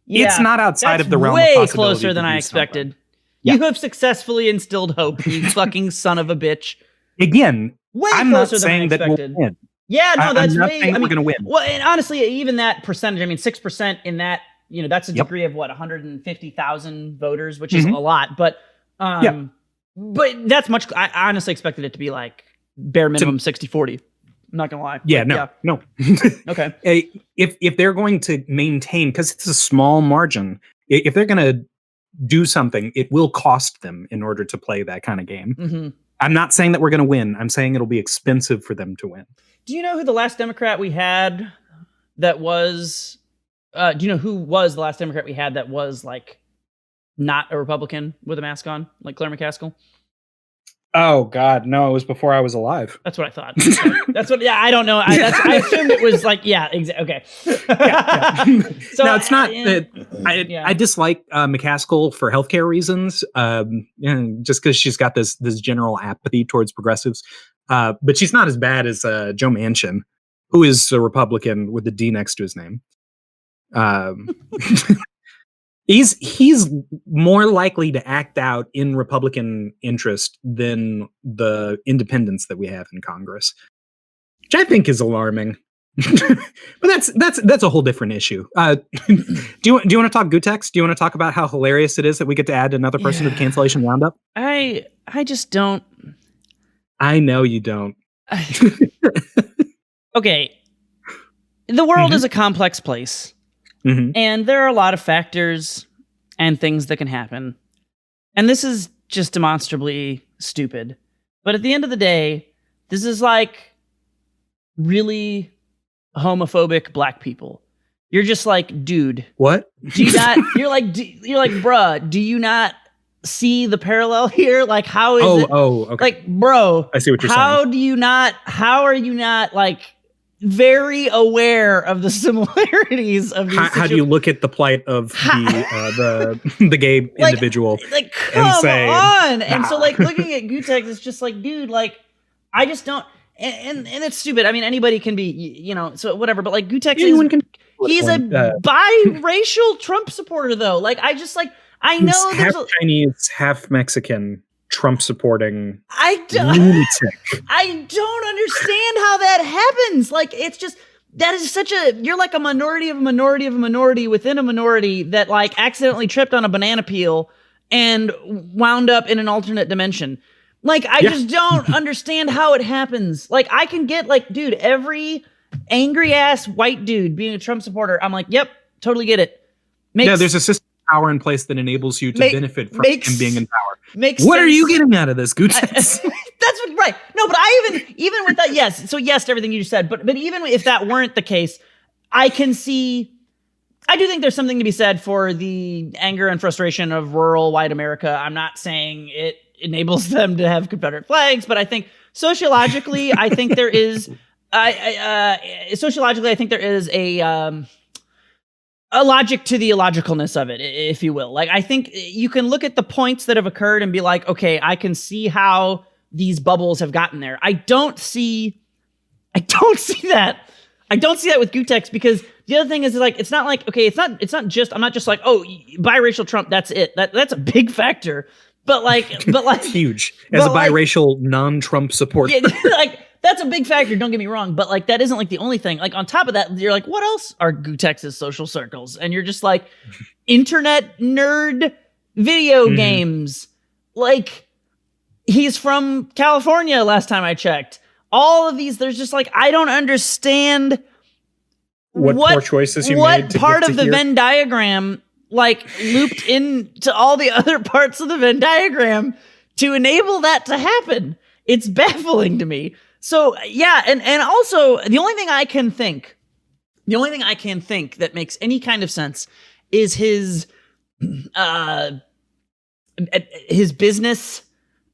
Yeah, it's not outside of the realm of way possibility. Closer than I expected. Yeah. You have successfully instilled hope, you fucking son of a bitch. Again, way I'm closer not than saying I expected. That we'll win. Yeah, no, that's I'm not way. saying we're going to win. Well, and honestly, even that percentage, 6% in that, that's a degree of what 150,000 voters, which is a lot. But, but that's much. I honestly expected it to be like bare minimum 60-40. I'm not gonna lie. Yeah, no. Okay. If they're going to maintain, because it's a small margin, if they're going to do something, it will cost them in order to play that kind of game. I'm not saying that we're going to win. I'm saying it'll be expensive for them to win. Do you know who the last Democrat we had that was? Do you know who was the last Democrat we had that was like not a Republican with a mask on, like Claire McCaskill? Oh God, no! It was before I was alive. That's what I thought. That's what. Yeah, I don't know. I assumed it was like okay. So no, it's not. I dislike McCaskill for healthcare reasons. Just because she's got this general apathy towards progressives. But she's not as bad as Joe Manchin, who is a Republican with the D next to his name. He's more likely to act out in Republican interest than the independents that we have in Congress, which I think is alarming. But that's a whole different issue. Do you want to talk Gutex? Do you want to talk about how hilarious it is that we get to add another person to the cancellation roundup? I just don't. I know you don't. Okay, the world is a complex place. And there are a lot of factors and things that can happen. And this is just demonstrably stupid. But at the end of the day, this is like really homophobic black people. You're just like, dude. What? Do you not? You're like, bruh. Do you not see the parallel here? Like, how is it? Oh, okay. Like, bro. I see what you're saying. How are you not like very aware of the similarities of these? How do you look at the plight of the gay individual like come and say, on? Nah. And so like looking at Gutex, it's just like, dude, like I just don't. And it's stupid. I mean, anybody can be, so whatever. But like Gutex he's a biracial Trump supporter, though. Like I just like I know half Chinese, half Mexican. Trump supporting lunatic. I don't understand how that happens. Like it's just that is you're like a minority of a minority of a minority within a minority that like accidentally tripped on a banana peel and wound up in an alternate dimension. Like I just don't understand how it happens. Like I can get like, dude, every angry ass white dude being a Trump supporter, I'm like, yep, totally get it. There's a system of power in place that enables you to benefit from him being in power. What sense. Are you getting out of this, Gutex? That's right. No, but I even with that, yes. So yes to everything you just said, but even if that weren't the case, I do think there's something to be said for the anger and frustration of rural white America. I'm not saying it enables them to have Confederate flags, but I think sociologically, I think there is a logic to the illogicalness of it, if you will. Like, I think you can look at the points that have occurred and be like, okay, I can see how these bubbles have gotten there. I don't see that. I don't see that with Gutex, because the other thing is like, it's not like, okay, I'm not just like, oh, biracial Trump, that's it. That's a big factor. But it's huge as a biracial non-Trump supporter. Yeah, like, that's a big factor, don't get me wrong, but like that isn't like the only thing. Like on top of that, you're like, what else are Gutex's social circles? And you're just like, internet nerd video games. Like he's from California last time I checked. All of these, there's just like, I don't understand what poor choices you made. What part of the Venn diagram like looped into all the other parts of the Venn diagram to enable that to happen. It's baffling to me. So yeah, and also the only thing I can think that makes any kind of sense is his business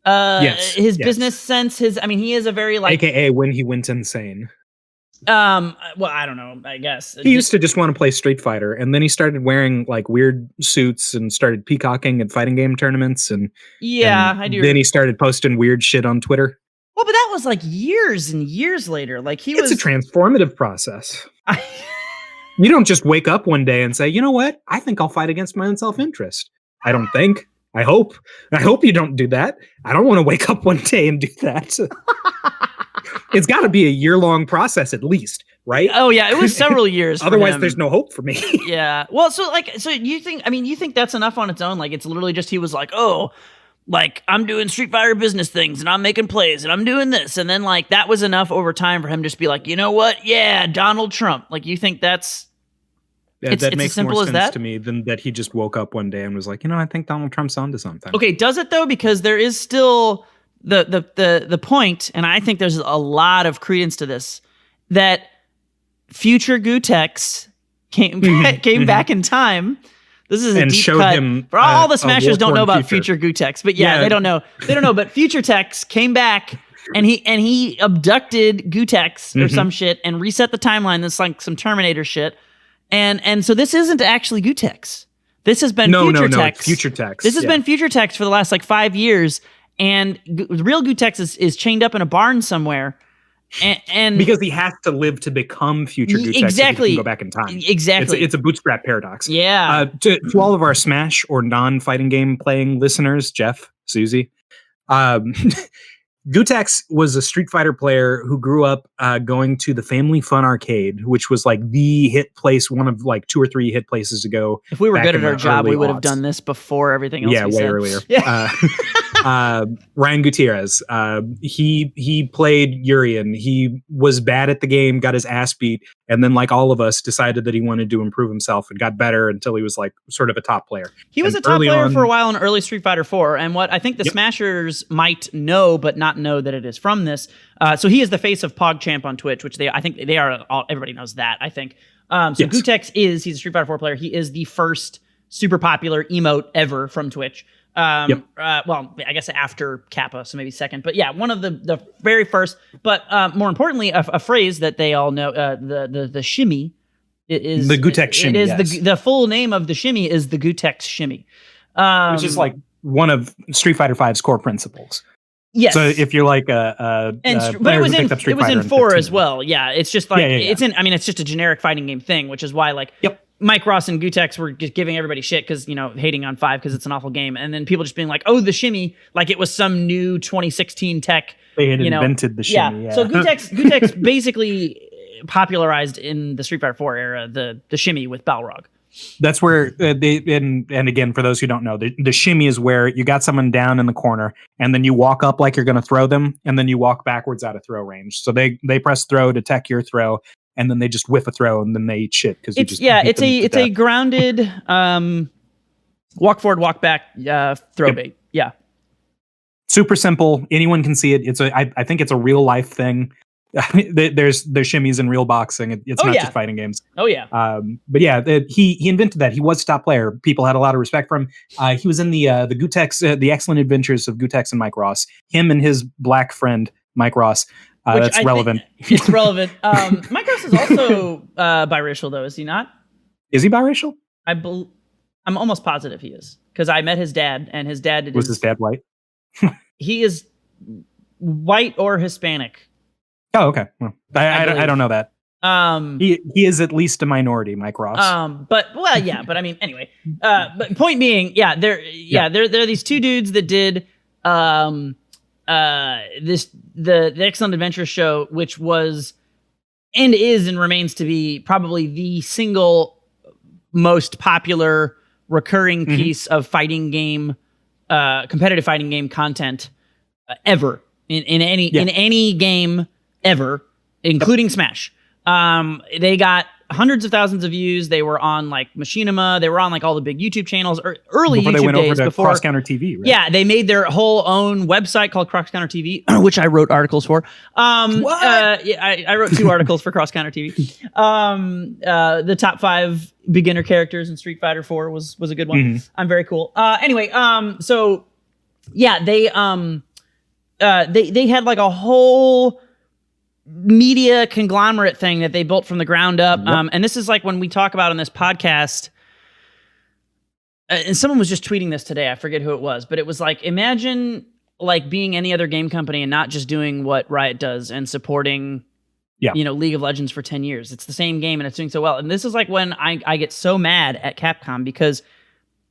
business sense. He is a very like, AKA when he went insane. Well, I don't know, I guess. He used to just want to play Street Fighter, and then he started wearing like weird suits and started peacocking at fighting game tournaments, and I do. Then he started posting weird shit on Twitter. Well, but that was like years and years later. Like it's a transformative process. You don't just wake up one day and say, you know what? I think I'll fight against my own self-interest. I don't think. I hope you don't do that. I don't want to wake up one day and do that. It's got to be a year-long process at least, right? Oh yeah, it was several years. Otherwise, there's no hope for me. Yeah. Well, so you think that's enough on its own? Like it's literally just he was like, oh, like I'm doing Street Fighter business things and I'm making plays and I'm doing this, and then like that was enough over time for him just to be like, you know what? Yeah, Donald Trump. Like you think that's that makes as simple more sense to me than that he just woke up one day and was like, I think Donald Trump's onto something. Okay, does it though? Because there is still the point, and I think there's a lot of credence to this, that future Gutex came back in time. This is a deep cut. Him for all the Smashers don't know about future Gutex, but they don't know. They don't know. But Future Tex came back and he abducted Gutex or some shit and reset the timeline. That's like some Terminator shit. And so this isn't actually Gutex. This has been Future Tex. Future Tex. This has been Future Tex for the last like 5 years. And real Gutex is chained up in a barn somewhere. And because he has to live to become future Gutex, exactly. So he can go back in time. Exactly, it's a bootstrap paradox. Yeah. To all of our Smash or non-fighting game playing listeners, Jeff, Susie, Gutex was a Street Fighter player who grew up going to the Family Fun Arcade, which was like the hit place, one of like 2 or 3 hit places to go. If we were good at our job, we would have done this before everything else. Yeah, way said. Earlier. Yeah. Ryan Gutierrez, he played Urian. He was bad at the game, got his ass beat, and then like all of us decided that he wanted to improve himself and got better until he was like sort of a top player. He was a top player for a while in early Street Fighter 4, and what I think the Smashers might know but not know that it is from this. So he is the face of PogChamp on Twitch, which I think they are. Everybody knows that, I think. So Gutex he's a Street Fighter 4 player. He is the first super popular emote ever from Twitch. Well, I guess after Kappa, so maybe second, but yeah, one of the very first. But more importantly, a phrase that they all know, the shimmy is the Gutex shimmy. It is the full name of the shimmy is the Gutex shimmy, which is like one of Street Fighter V's core principles. Yes. So if you're like but it was in 4 as well. Yeah, it's just like it's in. I mean, it's just a generic fighting game thing, which is why like Mike Ross and Gutex were just giving everybody shit because, hating on 5 because it's an awful game. And then people just being like, oh, the shimmy, like it was some new 2016 tech. They had invented the shimmy. Yeah. So Gutex basically popularized in the Street Fighter 4 era the shimmy with Balrog. That's where and again, for those who don't know, the shimmy is where you got someone down in the corner and then you walk up like you're going to throw them and then you walk backwards out of throw range. So they press throw to tech your throw. And then they just whiff a throw, and then they eat shit because it's a grounded walk forward, walk back throw bait. Yeah, super simple. Anyone can see it. I think it's a real life thing. There's shimmies in real boxing. It's not just fighting games. Oh yeah. But yeah, he invented that. He was a top player. People had a lot of respect for him. He was in the Gutex, the Excellent Adventures of Gutex and Mike Ross. Him and his black friend Mike Ross. That's relevant. It's relevant. Mike Ross is also biracial, though, is he not? Is he biracial? I'm almost positive he is, because I met his dad, and his dad was his dad white? He is white or Hispanic. Oh, okay. Well, I don't know that. He is at least a minority, Mike Ross. But I mean, anyway. But point being, there are these two dudes that did the Excellent Adventure show, which was and is and remains to be probably the single most popular recurring piece of fighting game, competitive fighting game content ever in any game ever, including Smash. They got hundreds of thousands of views. They were on like Machinima. They were on like all the big YouTube channels, or early before YouTube they went days. Over to before Cross Counter TV, right? Yeah, they made their whole own website called Cross Counter TV, which I wrote articles for. I wrote 2 articles for Cross Counter TV. The top 5 beginner characters in Street Fighter 4 was a good one. I'm very cool. Anyway, so yeah, they had like a whole media conglomerate thing that they built from the ground up. And this is like when we talk about on this podcast, and someone was just tweeting this today, I forget who it was, but it was like, imagine like being any other game company and not just doing what Riot does and supporting League of Legends for 10 years. It's the same game and it's doing so well. And this is like when I get so mad at Capcom, because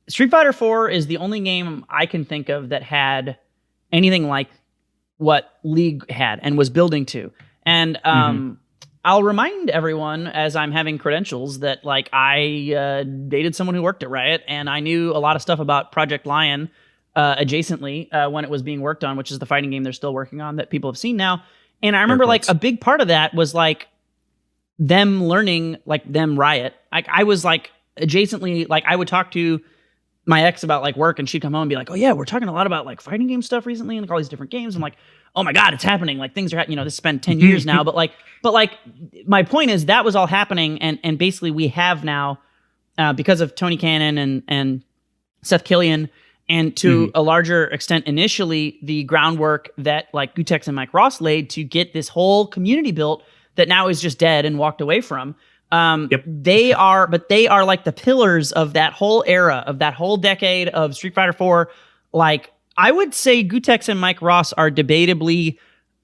Street Fighter 4 is the only game I can think of that had anything like what League had and was building to. And I'll remind everyone, as I'm having credentials, that like I dated someone who worked at Riot, and I knew a lot of stuff about Project Lion adjacently when it was being worked on, which is the fighting game they're still working on that people have seen now. And I remember like a big part of that was like them learning, like them Riot. Like I was like adjacently, like I would talk to my ex about like work, and she'd come home and be like, oh yeah, we're talking a lot about like fighting game stuff recently and like all these different games. I'm like, oh my God, it's happening. Like things are, this has been 10 years now, but my point is that was all happening. And basically we have now, because of Tony Cannon and Seth Killian, and to a larger extent, initially the groundwork that like Gutex and Mike Ross laid to get this whole community built that now is just dead and walked away from. They are like the pillars of that whole era, of that whole decade of Street Fighter 4. Like, I would say Gutex and Mike Ross are debatably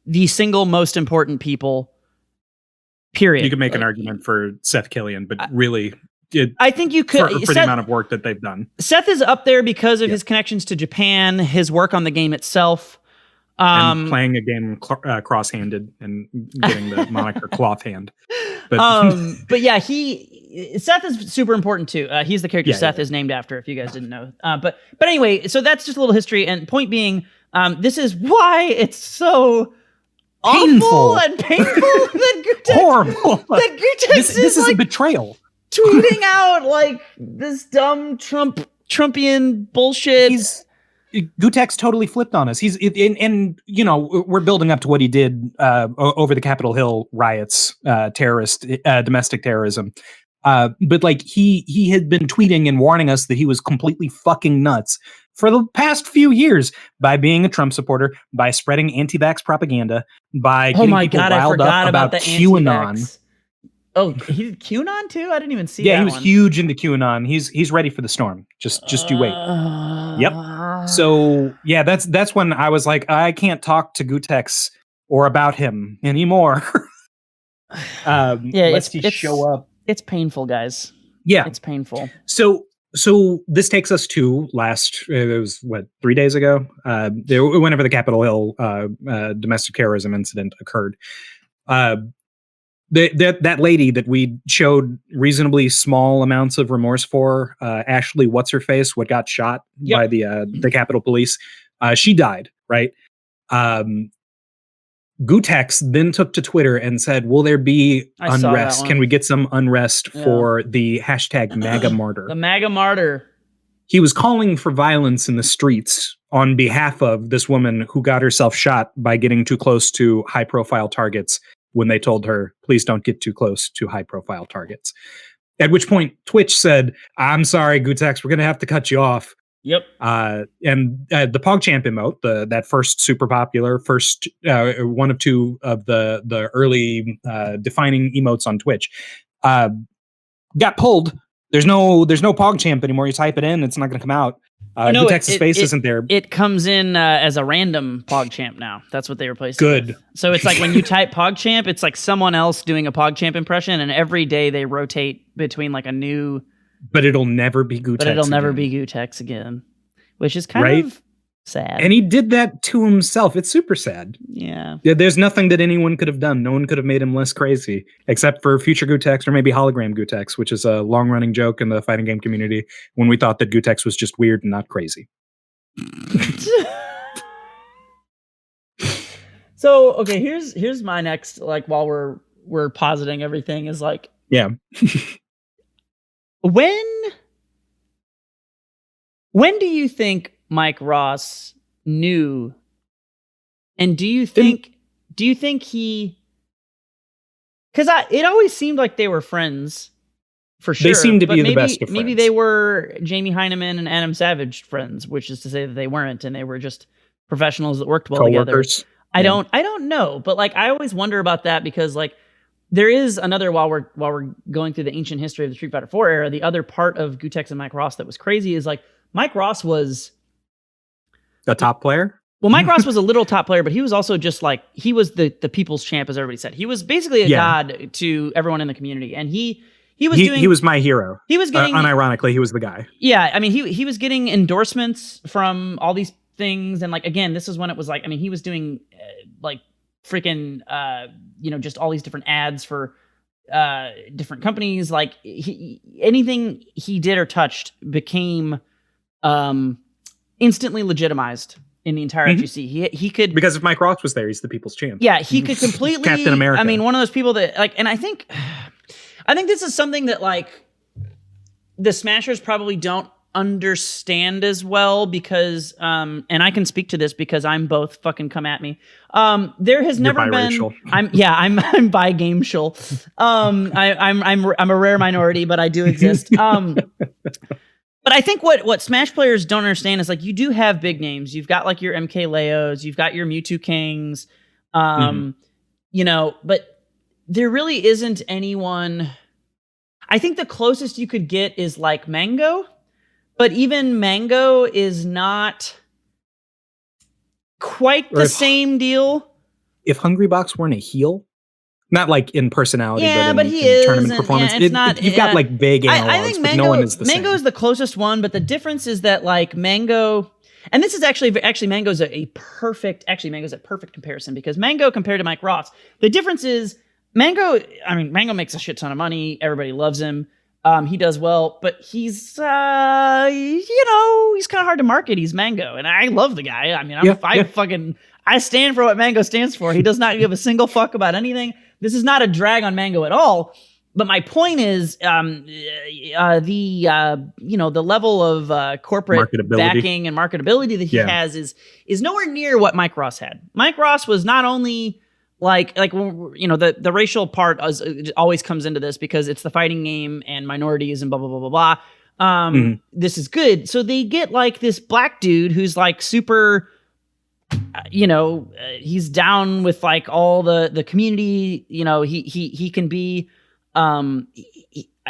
the single most important people, period. You could make an argument for Seth Killian, but really, I think you could for the amount of work that they've done. Seth is up there because of his connections to Japan, his work on the game itself. And playing a game cross-handed and getting the moniker cloth hand. But yeah, Seth is super important too. He's the character Seth is named after, if you guys didn't know. But anyway, so that's just a little history. And point being, this is why it's so painful and painful that Gutex, horrible. That Gutex this is like, a betrayal. Tweeting out like this dumb Trumpian bullshit. Gutex totally flipped on us. He's we're building up to what he did over the Capitol Hill riots, domestic terrorism. But like he had been tweeting and warning us that he was completely fucking nuts for the past few years by being a Trump supporter, by spreading anti-vax propaganda, by getting people riled up about the QAnon. Anti-vax. Oh, he did QAnon too? I didn't even see that. Yeah, he was huge into QAnon. He's ready for the storm. Just you wait. Yep. So yeah, that's when I was like, I can't talk to Gutex or about him anymore. Yeah, lest he show up. It's painful, guys. Yeah, it's painful. So this takes us to it was 3 days ago, whenever the Capitol Hill domestic terrorism incident occurred. That lady that we showed reasonably small amounts of remorse for, Ashley, what's her face, what got shot by the Capitol Police, she died, right? Gutex then took to Twitter and said, will there be unrest? Can we get some unrest for the hashtag MAGA martyr? The MAGA martyr. He was calling for violence in the streets on behalf of this woman who got herself shot by getting too close to high-profile targets when they told her, please don't get too close to high-profile targets. At which point, Twitch said, I'm sorry, Gutex, we're going to have to cut you off. Yep. And the PogChamp emote, that first super popular, one of two of the early defining emotes on Twitch, got pulled. There's no PogChamp anymore. You type it in, it's not going to come out. Gutex's face isn't there. It comes in as a random PogChamp now. That's what they replaced. Good. It with. So it's like when you type PogChamp, it's like someone else doing a PogChamp impression, and every day they rotate between like a new. But it'll never be Gutex. But it'll never be Gutex again, which is kind of sad. And he did that to himself. It's super sad. Yeah. There's nothing that anyone could have done. No one could have made him less crazy, except for future Gutex or maybe hologram Gutex, which is a long-running joke in the fighting game community when we thought that Gutex was just weird and not crazy. So, okay, here's my next, like, while we're positing everything, is like, yeah. When do you think Mike Ross knew, and do you think he? Because it always seemed like they were friends, for sure. They seemed to be the best of friends. Maybe they were Jamie Heineman and Adam Savage friends, which is to say that they weren't, and they were just professionals that worked well together. I don't know, but like I always wonder about that, because like there is another, while we're going through the ancient history of the Street Fighter 4 era, the other part of Gutex and Mike Ross that was crazy is like Mike Ross was a top player. Well, Mike Ross was a little top player, but he was also just like, he was the people's champ, as everybody said. He was basically a god to everyone in the community, and he was my hero. He was getting unironically, he was the guy. Yeah, I mean, he was getting endorsements from all these things, and like again, this is when it was like, I mean, he was doing like freaking just all these different ads for different companies. Like anything he did or touched became instantly legitimized in the entire FGC. He could, because if Mike Ross was there, he's the people's champ. Yeah, he could completely Captain America. I mean, one of those people that like, and I think this is something that like the Smashers probably don't understand as well, because and I can speak to this because I'm both, fucking come at me. There has never been I'm bi gameshul. I'm a rare minority, but I do exist. But I think what Smash players don't understand is like, you do have big names. You've got like your MK Leos, you've got your Mewtwo Kings, but there really isn't anyone. I think the closest you could get is like Mango, but even Mango is not quite the same deal. If Hungrybox weren't a heel, not like in personality, but he is tournament performance. You've got like vague analogs, I think but no one is the same. Mango is the closest one, but the difference is that like Mango, and this is actually Mango's a perfect comparison, because Mango compared to Mike Ross, the difference is Mango makes a shit ton of money. Everybody loves him. He does well, but he's kind of hard to market. He's Mango, and I love the guy. I mean, I stand for what Mango stands for. He does not give a single fuck about anything. This is not a drag on Mango at all. But my point is, the level of corporate backing and marketability that he has is nowhere near what Mike Ross had. Mike Ross was not only the racial part always comes into this because it's the fighting game and minorities and blah, blah, blah, blah, blah. This is good. So they get like this black dude who's like super, he's down with like all the community, he can be,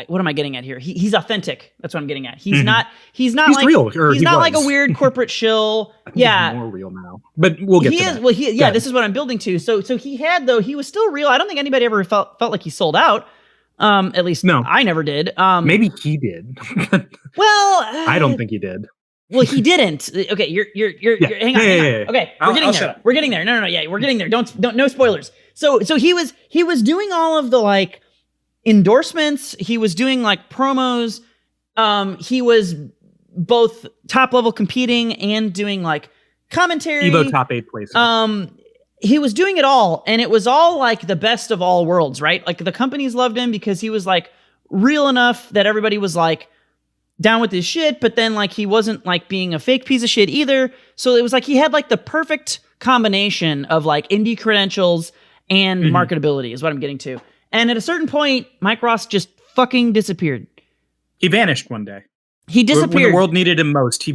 what am I getting at here? He's authentic. That's what I'm getting at. He's not he's like real, he's not like a weird corporate shill. Yeah. He's more real now, but we'll get to that. Well, this is what I'm building to. So he was still real. I don't think anybody ever felt like he sold out. At least no, I never did. Maybe he did. Well, I don't think he did. Well, he didn't. Okay, you're hang on. Okay, we're getting there. No. Yeah, we're getting there. Don't no spoilers. So he was doing all of the like endorsements. He was doing like promos. He was both top level competing and doing like commentary. Evo top 8 places. He was doing it all, and it was all like the best of all worlds, right? Like the companies loved him because he was like real enough that everybody was like down with his shit, but then like he wasn't like being a fake piece of shit either. So it was like he had like the perfect combination of like indie credentials and marketability is what I'm getting to. And at a certain point, Mike Ross just fucking disappeared. He vanished one day. He disappeared. When the world needed him most.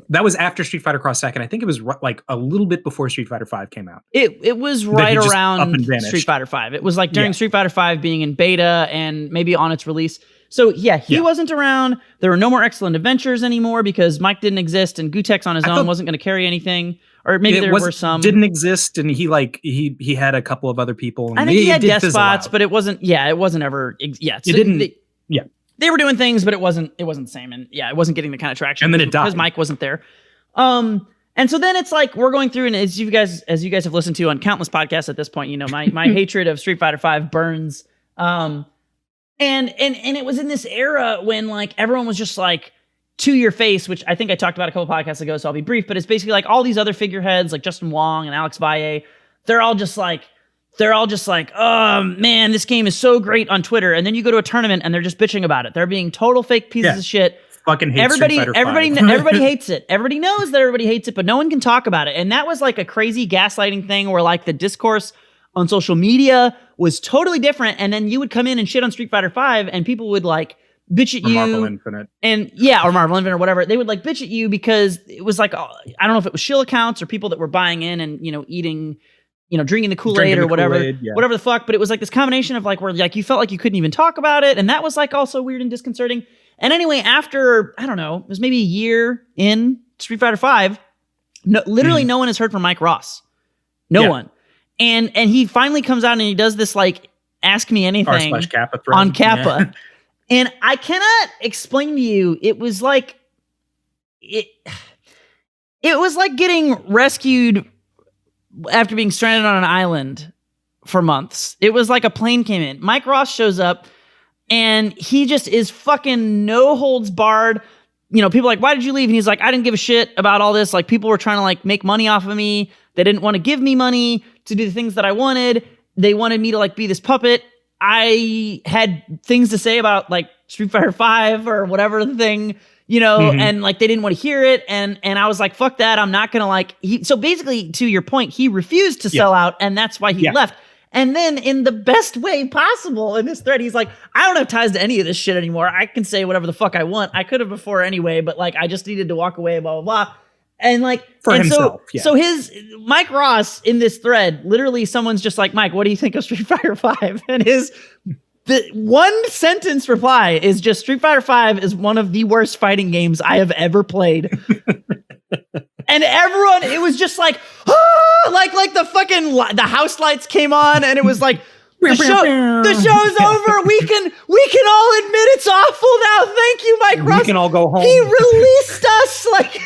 That was after Street Fighter Cross Second. I think it was like a little bit before Street Fighter V came out. It was right around Street Fighter V. It was like during Street Fighter V being in beta and maybe on its release. So yeah, he wasn't around. There were no more Excellent Adventures anymore because Mike didn't exist and Gutex on his own wasn't going to carry anything. Or maybe there were some didn't exist, and he had a couple of other people. And I think he had guest spots, but it wasn't ever. They were doing things, but it wasn't the same, and it wasn't getting the kind of traction. And then it died because Mike wasn't there. And so then it's like we're going through, and as you guys have listened to on countless podcasts at this point, my hatred of Street Fighter V burns. And it was in this era when like everyone was just like to your face, which I think I talked about a couple podcasts ago, so I'll be brief, but it's basically like all these other figureheads like Justin Wong and Alex Valle, they're all just like, oh man, this game is so great on Twitter. And then you go to a tournament and they're just bitching about it. They're being total fake pieces of shit. Fucking hate everybody hates it. Everybody knows that everybody hates it, but no one can talk about it. And that was like a crazy gaslighting thing where like the discourse on social media was totally different. And then you would come in and shit on Street Fighter V and people would like bitch at you. Marvel Infinite. Or Marvel Infinite or whatever. They would like bitch at you because it was like, I don't know if it was shill accounts or people that were buying in and, eating, drinking the Kool-Aid or whatever, whatever the fuck. But it was like this combination of like, where like you felt like you couldn't even talk about it. And that was like also weird and disconcerting. And anyway, after, I don't know, it was maybe a year in Street Fighter V, literally no one has heard from Mike Ross. No one. And he finally comes out and he does this like, ask me anything R/Kappa on Kappa. Yeah. And I cannot explain to you, it was like, it was like getting rescued after being stranded on an island for months. It was like a plane came in. Mike Ross shows up and he just is fucking no holds barred. People are like, why did you leave? And he's like, I didn't give a shit about all this. Like people were trying to like make money off of me. They didn't want to give me money to do the things that I wanted. They wanted me to like be this puppet. I had things to say about like Street Fighter V or whatever the thing, and like they didn't want to hear it. And I was like, fuck that. I'm not going to like, so basically to your point, he refused to sell out and that's why he left. And then in the best way possible in this thread, he's like, I don't have ties to any of this shit anymore. I can say whatever the fuck I want. I could have before anyway, but like, I just needed to walk away, blah, blah, blah. And like, for himself. So his Mike Ross in this thread, literally someone's just like, Mike, what do you think of Street Fighter V? And the one sentence reply is just Street Fighter V is one of the worst fighting games I have ever played. And everyone, it was just like, like the fucking, the house lights came on and it was like, the show's over. We can all admit it's awful now. Thank you, Mike Ross. We can all go home. He released us like,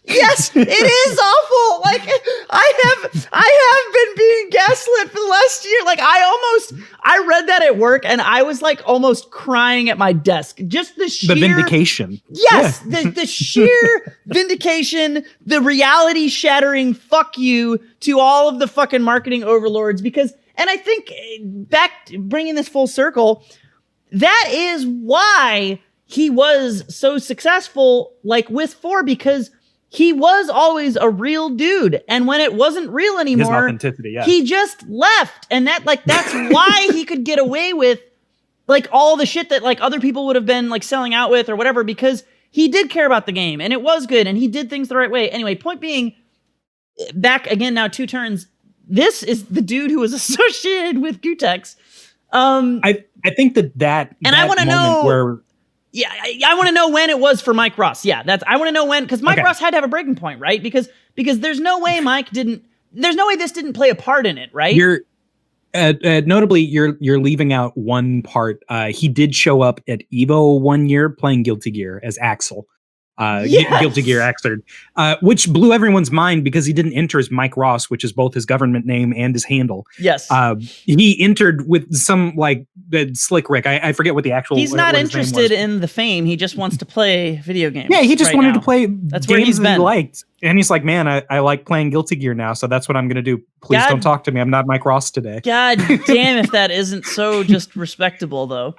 yes, it is awful. Like I have been being gaslit for the last year. Like I read that at work and I was like almost crying at my desk. Just the vindication. Yes, the sheer vindication, the reality shattering fuck you to all of the fucking marketing overlords because, and I think bringing this full circle, that is why he was so successful like with 4 because he was always a real dude, and when it wasn't real anymore, his authenticity, he just left, and that's why he could get away with like all the shit that like other people would have been like selling out with or whatever, because he did care about the game and it was good and he did things the right way. Anyway, point being, back again now 2 turns. This is the dude who was associated with Gutex. I think that and I want to know where. Yeah, I want to know when it was for Mike Ross. Yeah, I want to know when, because Mike Ross had to have a breaking point, right? Because there's no way there's no way this didn't play a part in it, right? Notably, you're leaving out one part. He did show up at Evo one year playing Guilty Gear as Axel. Guilty Gear Axard, which blew everyone's mind because he didn't enter as Mike Ross, which is both his government name and his handle. Yes. He entered with some like Slick Rick. I forget what the actual. He's not interested in the fame. He just wants to play video games. Yeah, he just wanted to play that's games where he's been. He liked. And he's like, man, I like playing Guilty Gear now, so that's what I'm going to do. Please don't talk to me. I'm not Mike Ross today. God damn, if that isn't so just respectable, though.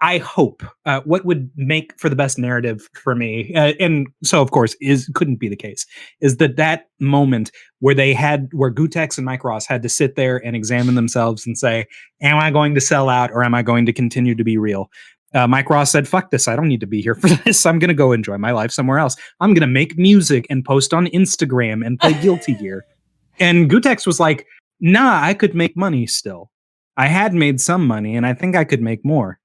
I hope what would make for the best narrative for me, and so of course couldn't be the case, is that moment where Gutex and Mike Ross had to sit there and examine themselves and say, am I going to sell out or am I going to continue to be real? Mike Ross said, fuck this. I don't need to be here for this. I'm going to go enjoy my life somewhere else. I'm going to make music and post on Instagram and play Guilty Gear. And Gutex was like, nah, I could make money still. I had made some money and I think I could make more.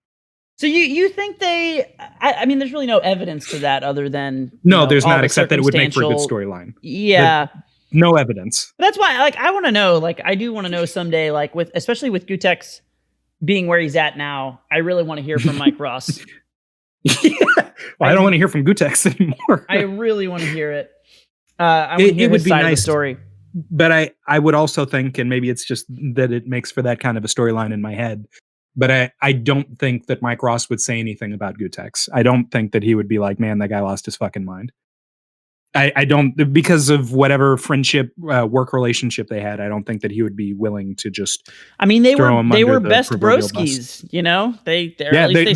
So you think I mean, there's really no evidence to that other than... No, there's not, except that it would make for a good storyline. Yeah. But no evidence. But that's why, like, I want to know, like, I do want to know someday, like, especially with Gutex being where he's at now, I really want to hear from Mike Ross. Yeah. Well, I don't want to hear from Gutex anymore. I really want to hear it. I want to hear his side of the story. But I would also think, and maybe it's just that it makes for that kind of a storyline in my head, but I don't think that Mike Ross would say anything about Gutex. I don't think that he would be like, man, that guy lost his fucking mind. I don't, because of whatever friendship, work relationship they had, I don't think that he would be willing to just. I mean, they were best broskies, you know. They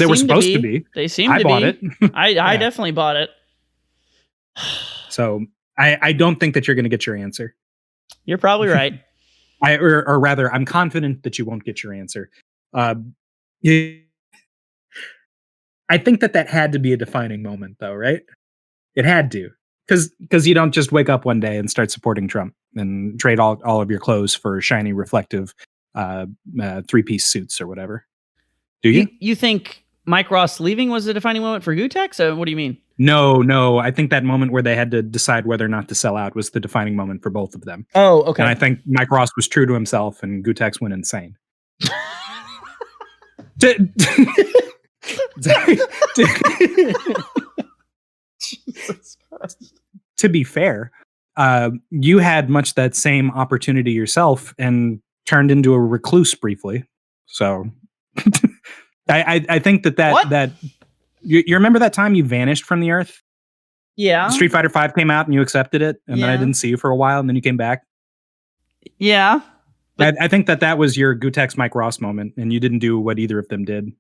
were supposed to be. They seemed to be. I bought it. I definitely bought it. So I don't think that you're going to get your answer. You're probably right. Or rather, I'm confident that you won't get your answer. I think that had to be a defining moment, though, right? It had to. Because you don't just wake up one day and start supporting Trump and trade all of your clothes for shiny, reflective 3-piece suits or whatever. Do you? You think Mike Ross leaving was a defining moment for Gutex? What do you mean? No. I think that moment where they had to decide whether or not to sell out was the defining moment for both of them. Oh, okay. And I think Mike Ross was true to himself and Gutex went insane. Jesus Christ. To be fair, you had much that same opportunity yourself and turned into a recluse briefly. So I think that you remember that time you vanished from the earth? Yeah. Street Fighter V came out and you accepted it, and then I didn't see you for a while, and then you came back. Yeah. I think that was your Gutex Mike Ross moment, and you didn't do what either of them did.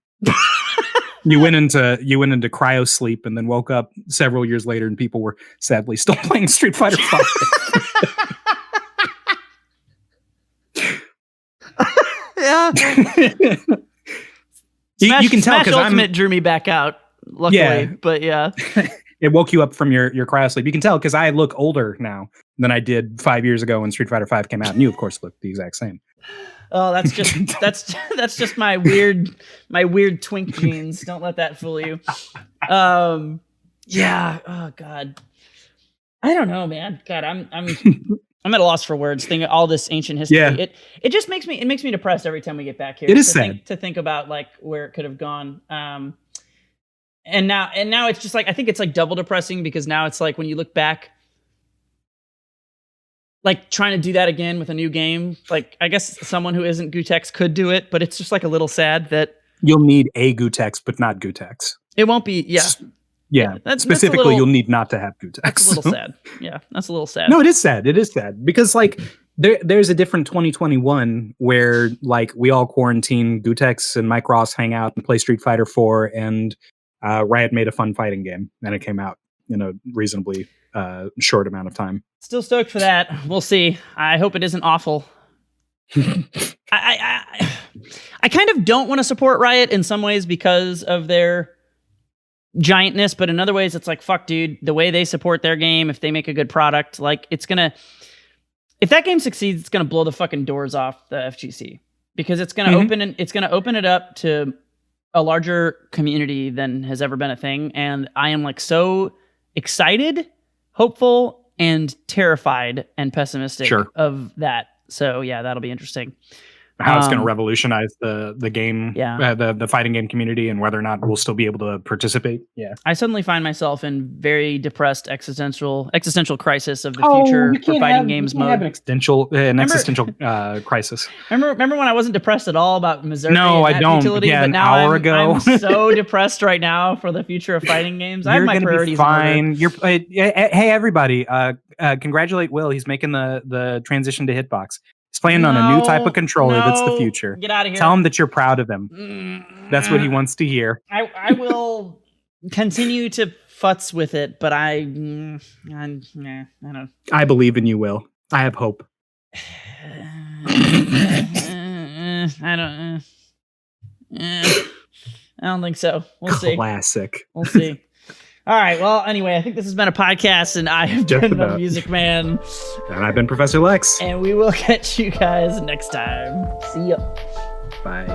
You went into cryo sleep and then woke up several years later, and people were sadly still playing Street Fighter V. Yeah. You can tell because Ultimate drew me back out. Luckily, yeah. But yeah, it woke you up from your cryo sleep. You can tell because I look older now than I did 5 years ago when Street Fighter V came out, and you, of course, look the exact same. Oh, that's just my weird twink genes. Don't let that fool you. Yeah. Oh God. I don't know, man. God, I'm at a loss for words. Thinking all this ancient history. Yeah. It just makes me depressed every time we get back here. It is sad to think about like where it could have gone. And now it's just like, I think it's like double depressing because now it's like when you look back, like trying to do that again with a new game, like I guess someone who isn't Gutex could do it, but it's just like a little sad that you'll need a Gutex, but not Gutex. It won't be. Yeah. Yeah. Specifically, you'll need not to have Gutex. That's a little sad. Yeah. That's a little sad. No, it is sad. It is sad because like there's a different 2021 where like we all quarantine, Gutex and Mike Ross hang out and play Street Fighter 4, and Riot made a fun fighting game and it came out. in a reasonably short amount of time. Still stoked for that. We'll see. I hope it isn't awful. I kind of don't want to support Riot in some ways because of their giantness, but in other ways it's like, fuck, dude, the way they support their game, if they make a good product, like if that game succeeds, it's gonna blow the fucking doors off the FGC, because it's gonna open it up to a larger community than has ever been a thing. And I am like so excited, hopeful, and terrified and pessimistic of that. So yeah, that'll be interesting. How it's going to revolutionize the game, the fighting game community, and whether or not we'll still be able to participate. Yeah, I suddenly find myself in very depressed existential crisis of the future for fighting games mode. Have an existential crisis. Remember when I wasn't depressed at all about Missouri? No, I don't. Futility, yeah, but an now hour ago. I'm so depressed right now for the future of fighting games. I have my priorities. Fine. Hey everybody! Congratulate Will. He's making the transition to Hitbox. He's playing on a new type of controller. That's the future. Get out of here. Tell him that you're proud of him. That's what he wants to hear. I will continue to futz with it, but I don't. I believe in you, Will. I have hope. I don't think so. We'll see. Classic. We'll see. All right. Well, anyway, I think this has been a podcast, and I have been the Music Man. And I've been Professor Lex. And we will catch you guys next time. See ya. Bye.